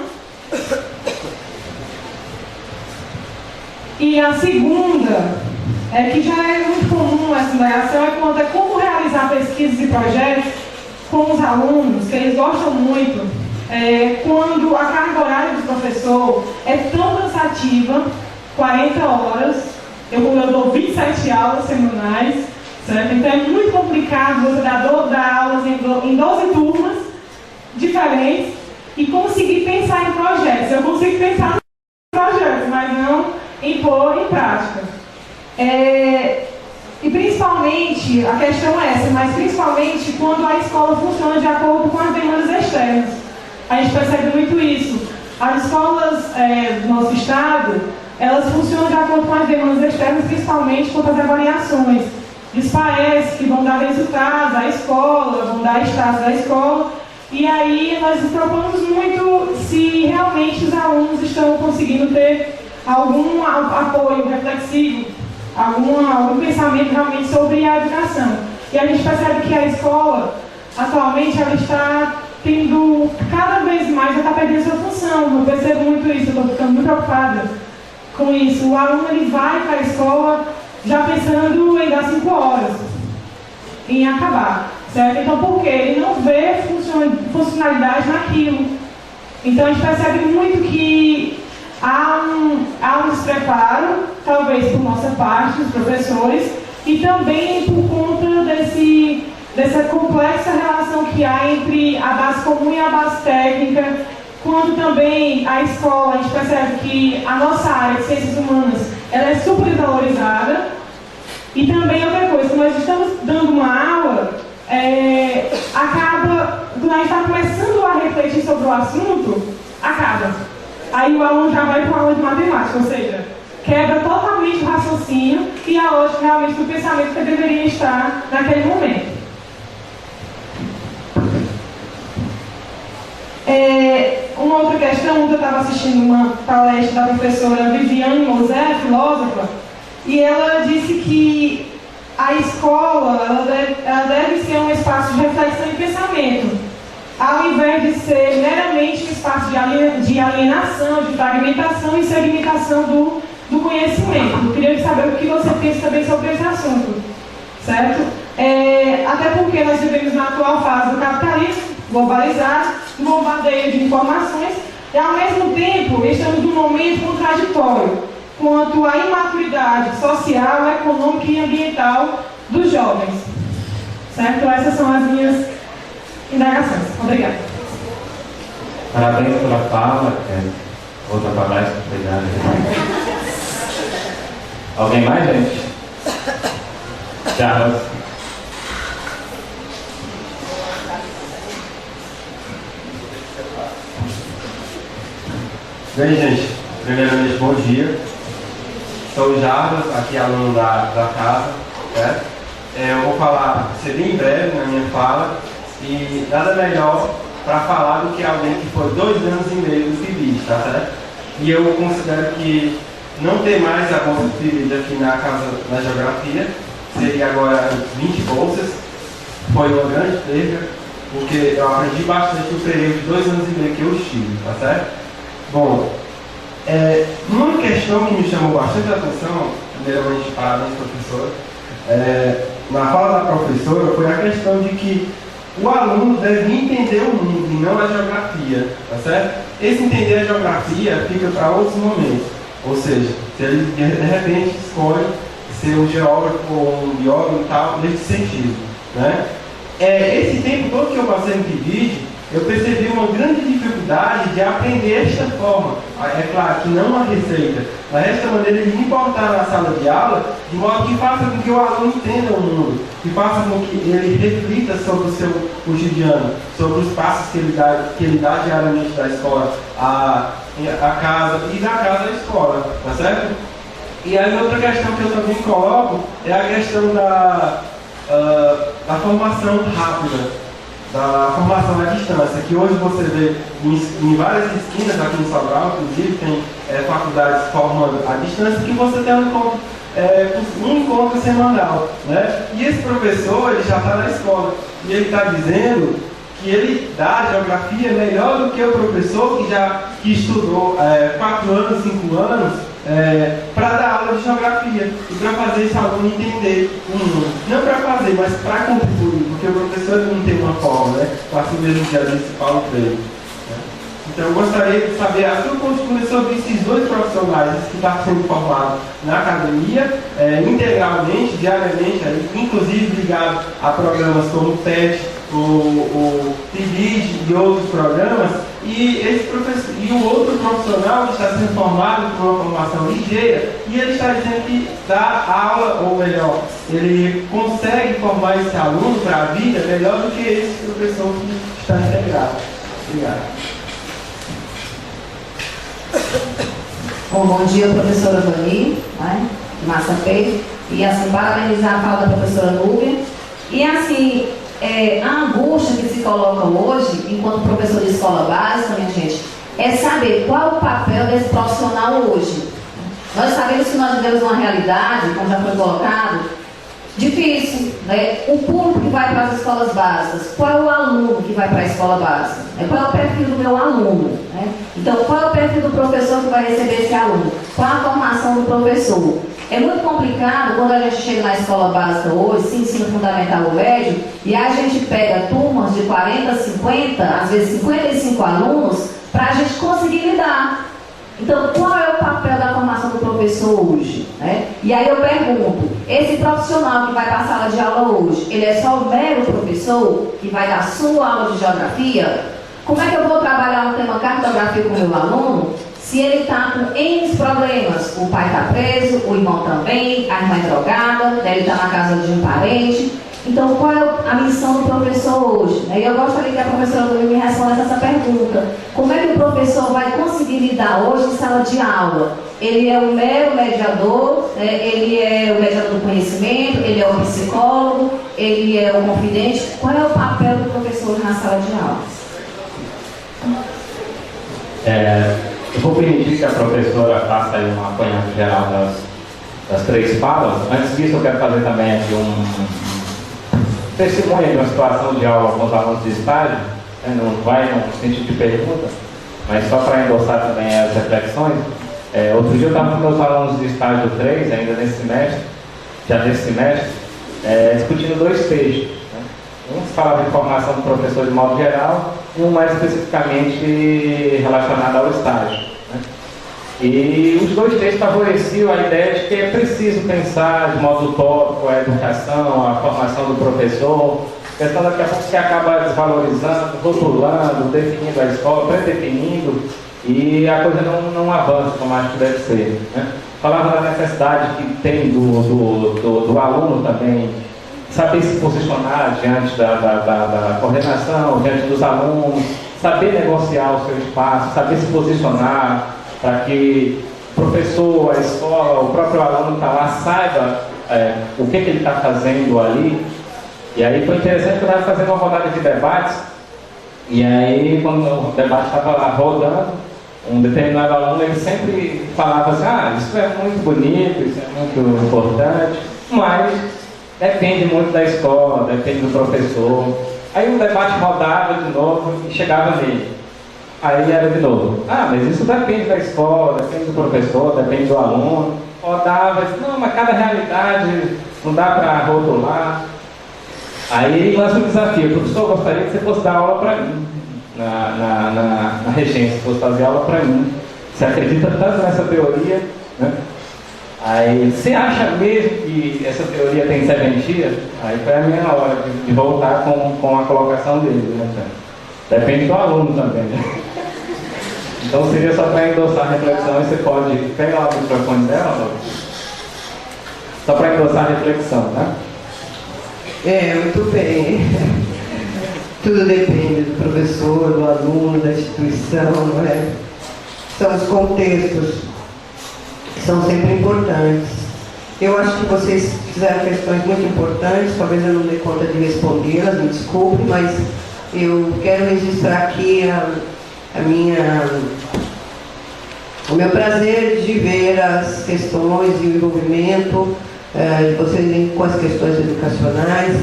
E a segunda, que já é muito comum essa indagação, é quanto a como realizar pesquisas e projetos com os alunos, que eles gostam muito, quando a carga horária do professor é tão cansativa, 40 horas, eu dou 27 aulas semanais, certo? Então é muito complicado você dar aulas em 12 turmas diferentes e conseguir pensar em projetos. Eu consigo pensar em projetos, mas não em pôr em prática. E principalmente, a questão é essa, mas principalmente quando a escola funciona de acordo com as demandas externas. A gente percebe muito isso. As escolas do nosso estado, elas funcionam de acordo com as demandas externas, principalmente quanto às avaliações. Lhes parece que vão dar resultados à escola, vão dar status à escola, E aí nós nos propomos muito se realmente os alunos estão conseguindo ter algum apoio reflexivo, algum pensamento realmente sobre a educação. E a gente percebe que a escola, atualmente, ela está tendo, cada vez mais, ela está perdendo sua função. Eu percebo muito isso, eu estou ficando muito preocupada com isso. O aluno ele vai para a escola já pensando em dar 5 horas, em acabar, certo? Então, por quê? Ele não vê funcionalidade naquilo. Então, a gente percebe muito que há um despreparo, talvez por nossa parte, dos professores, e também por conta dessa complexa relação que há entre a base comum e a base técnica, quando também a escola, a gente percebe que a nossa área de ciências humanas ela é supervalorizada. E também outra coisa, quando nós estamos dando uma aula, acaba, quando a gente está começando a refletir sobre o assunto, acaba. Aí o aluno já vai para a aula de matemática, ou seja, quebra totalmente o raciocínio e a lógica realmente do pensamento que deveria estar naquele momento. Uma outra questão, ontem eu estava assistindo uma palestra da professora Viviane Mosé, filósofa, e ela disse que a escola ela deve ser um espaço de reflexão e pensamento, ao invés de ser meramente um espaço de alienação, de fragmentação e segmentação do conhecimento. Eu queria saber o que você pensa também sobre esse assunto, certo? Até porque nós vivemos na atual fase do capitalismo globalizado, um bombardeio de informações, e ao mesmo tempo estamos num momento contraditório quanto à imaturidade social, econômica e ambiental dos jovens. Certo? Essas são as minhas indagações. Obrigada. Parabéns pela fala. Outra palestra, obrigado. Alguém mais, gente? Charles. Bem, gente, primeiramente, bom dia. Sou o Jarbas, aqui aluno da casa, certo? Eu vou ser bem breve na minha fala, e nada melhor para falar do que alguém que foi 2 anos e meio do PIBID, tá certo? E eu considero que não ter mais a bolsa do PIBID aqui na casa da geografia, seria agora 20 bolsas, foi uma grande perda, porque eu aprendi bastante no período de 2 anos e meio que eu estive, tá certo? Bom, uma questão que me chamou bastante a atenção, primeiramente, parabéns, professora, na fala da professora, foi a questão de que o aluno deve entender o mundo e não a geografia, tá certo? Esse entender a geografia fica para outros momentos, ou seja, se ele de repente escolhe ser um geógrafo ou um biólogo e tal, nesse sentido, né? Esse tempo todo que eu passei no PIBID, eu percebi uma grande dificuldade de aprender esta forma. É claro que não uma receita, mas esta maneira de me portar na sala de aula, de modo que faça com que o aluno entenda o mundo, que faça com que ele reflita sobre o seu cotidiano, sobre os passos que ele dá diariamente da escola à casa e da casa à escola, tá certo? E aí outra questão que eu também coloco é a questão da formação rápida, da formação à distância, que hoje você vê em várias esquinas aqui em Sobral, inclusive tem faculdades formando à distância, que você tem um encontro semanal, né? E esse professor, ele já está na escola, e ele está dizendo que ele dá geografia melhor do que o professor que estudou 4 anos, 5 anos, para dar aula de geografia e para fazer esse aluno entender o mundo. Não para fazer, mas para contribuir, porque o professor não tem uma forma, né? Assim mesmo que a gente fala para ele. Né? Então eu gostaria de saber a sua postura sobre esses 2 profissionais que estão sendo formados na academia, integralmente, diariamente, inclusive ligado a programas como o TED, o PIBID e outros programas, e o outro profissional está sendo formado por uma formação ligeira e ele está dizendo que dá aula, ou melhor, ele consegue formar esse aluno para a vida melhor do que esse professor que está integrado. Obrigado. Bom dia, professora Vani, né? Massa Feio, e assim, parabenizar a fala da professora Núbia, e assim, a angústia que se colocam hoje, enquanto professor de escola básica, minha gente, é saber qual é o papel desse profissional hoje. Nós sabemos que nós vivemos uma realidade, como já foi colocado, difícil, né? O público que vai para as escolas básicas, qual é o aluno que vai para a escola básica? Qual é o perfil do meu aluno? Né? Então, qual é o perfil do professor que vai receber esse aluno? Qual a formação do professor? É muito complicado quando a gente chega na escola básica hoje, se ensino fundamental ou médio, e a gente pega turmas de 40, 50, às vezes 55 alunos, para a gente conseguir lidar. Então, qual é o papel da formação do professor hoje? Né? E aí eu pergunto, esse profissional que vai para a sala de aula hoje, ele é só o mero professor que vai dar sua aula de geografia? Como é que eu vou trabalhar um tema cartografia com o meu aluno se ele está com N problemas? O pai está preso, o irmão também, a irmã é drogada, ele está na casa de um parente. Então, qual é a missão do professor hoje? E eu gostaria que a professora me respondesse essa pergunta. Como é que o professor vai conseguir lidar hoje em sala de aula? Ele é o mero mediador, ele é o mediador do conhecimento, ele é o psicólogo, ele é o confidente. Qual é o papel do professor na sala de aula? Eu vou permitir que a professora faça aí um apanhado geral das três falas. Antes disso, eu quero fazer também aqui um testemunho de uma situação de aula com os alunos de estágio, não vai no sentido de pergunta, mas só para endossar também as reflexões. Outro dia eu estava com meus alunos de estágio 3, ainda nesse semestre, discutindo dois textos. Né? Um falava de formação do professor de modo geral e um mais especificamente relacionado ao estágio. Né? E os dois textos favoreciam a ideia de que é preciso pensar de modo utópico a educação, a formação do professor, questão daqui a pouco que acaba desvalorizando, rotulando, definindo a escola, predefinindo, e a coisa não avança como acho que deve ser. Né? Falava da necessidade que tem do aluno também saber se posicionar diante da coordenação, diante dos alunos, saber negociar o seu espaço, saber se posicionar, para que o professor, a escola, o próprio aluno está lá, saiba o que ele está fazendo ali. E aí foi interessante que eu estava fazendo uma rodada de debates, e aí quando o debate estava lá rodando, um determinado aluno ele sempre falava assim, isso é muito bonito, isso é muito importante, mas depende muito da escola, depende do professor. Aí o debate rodava de novo e chegava nele. Aí era de novo, mas isso depende da escola, depende do professor, depende do aluno. Rodava, não, mas cada realidade não dá para rotular. Aí ele lança um desafio, professor, eu gostaria que você fosse dar aula para mim, na regência, fosse fazer aula para mim. Você acredita tanto nessa teoria, né? Aí, você acha mesmo que essa teoria tem serventia? Aí foi a minha hora de voltar com a colocação dele, né? Depende do aluno também, né? Então seria só para endossar a reflexão, e você pode pegar lá o microfone dela, Lourdes? Só para endossar a reflexão, tá? Muito bem. Tudo depende do professor, do aluno, da instituição, não é? São os contextos que são sempre importantes. Eu acho que vocês fizeram questões muito importantes, talvez eu não dê conta de respondê-las, me desculpe, mas eu quero registrar aqui o meu prazer de ver as questões e o envolvimento de vocês com as questões educacionais,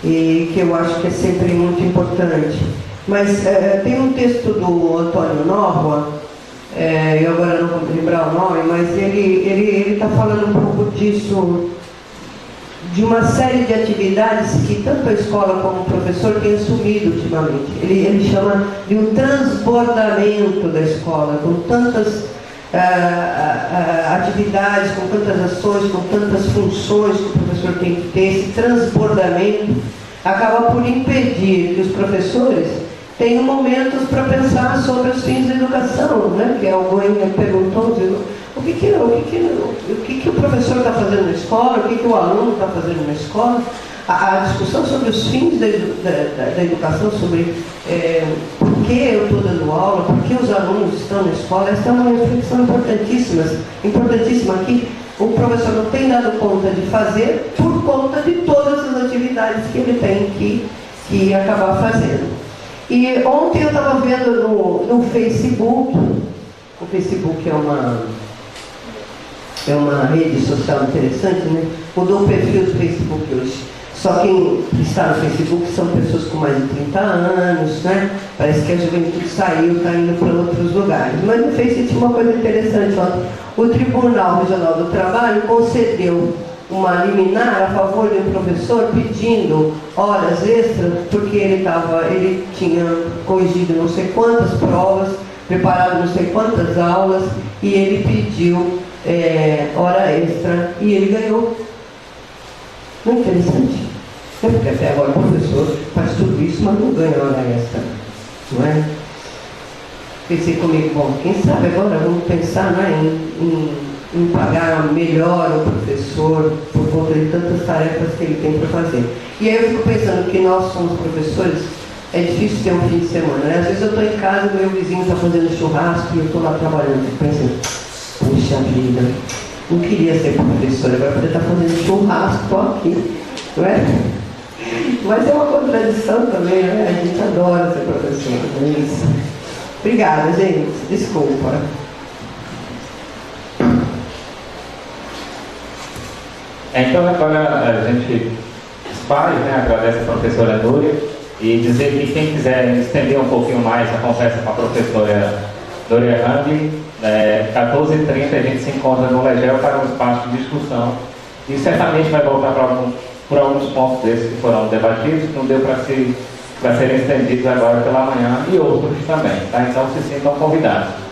e que eu acho que é sempre muito importante. Mas tem um texto do Antônio Novoa, eu agora não vou lembrar o nome, mas ele está falando um pouco disso, de uma série de atividades que tanto a escola como o professor têm assumido ultimamente. Ele chama de um transbordamento da escola, com tantas atividades, com tantas ações, com tantas funções que o professor tem que ter. Esse transbordamento acaba por impedir que os professores tenham momentos para pensar sobre os fins da educação, né? Que alguém perguntou, o que o professor está fazendo na escola, o que o aluno está fazendo na escola. A discussão sobre os fins da educação, sobre por que eu estou dando aula, por que os alunos estão na escola, essa é uma reflexão importantíssima que o professor não tem dado conta de fazer por conta de todas as atividades que ele tem que acabar fazendo. E ontem eu estava vendo no Facebook, o Facebook é uma rede social interessante, né? Mudou o perfil do Facebook hoje. Só quem está no Facebook são pessoas com mais de 30 anos, né? Parece que a juventude saiu, está indo para outros lugares. Mas no Facebook tinha uma coisa interessante ontem. O Tribunal Regional do Trabalho concedeu uma liminar a favor de um professor pedindo horas extras, porque ele tinha corrigido não sei quantas provas, preparado não sei quantas aulas, e ele pediu hora extra e ele ganhou. Não é interessante? É porque até agora o professor faz tudo isso, mas não ganha hora extra, não é? Pensei comigo, bom, quem sabe agora vamos pensar, né, em pagar melhor o professor por conta de tantas tarefas que ele tem para fazer. E aí eu fico pensando que nós somos professores, é difícil ter um fim de semana, né? Às vezes eu estou em casa, meu vizinho está fazendo churrasco e eu estou lá trabalhando, fico pensando, puxa vida, não queria ser professora, agora poder estar fazendo churrasco, estou aqui, não é? Mas é uma contradição também, né? A gente adora ser professor, não é isso? Obrigada, gente. Desculpa. Então agora a gente faz, né, agradece a professora Núria e dizer que quem quiser estender um pouquinho mais a conversa com a professora Núria Rangel, 14h30 a gente se encontra no Legel para um espaço de discussão e certamente vai voltar por alguns pontos desses que foram debatidos, que não deu para serem estendidos agora pela manhã e outros também, tá? Então se sintam convidados.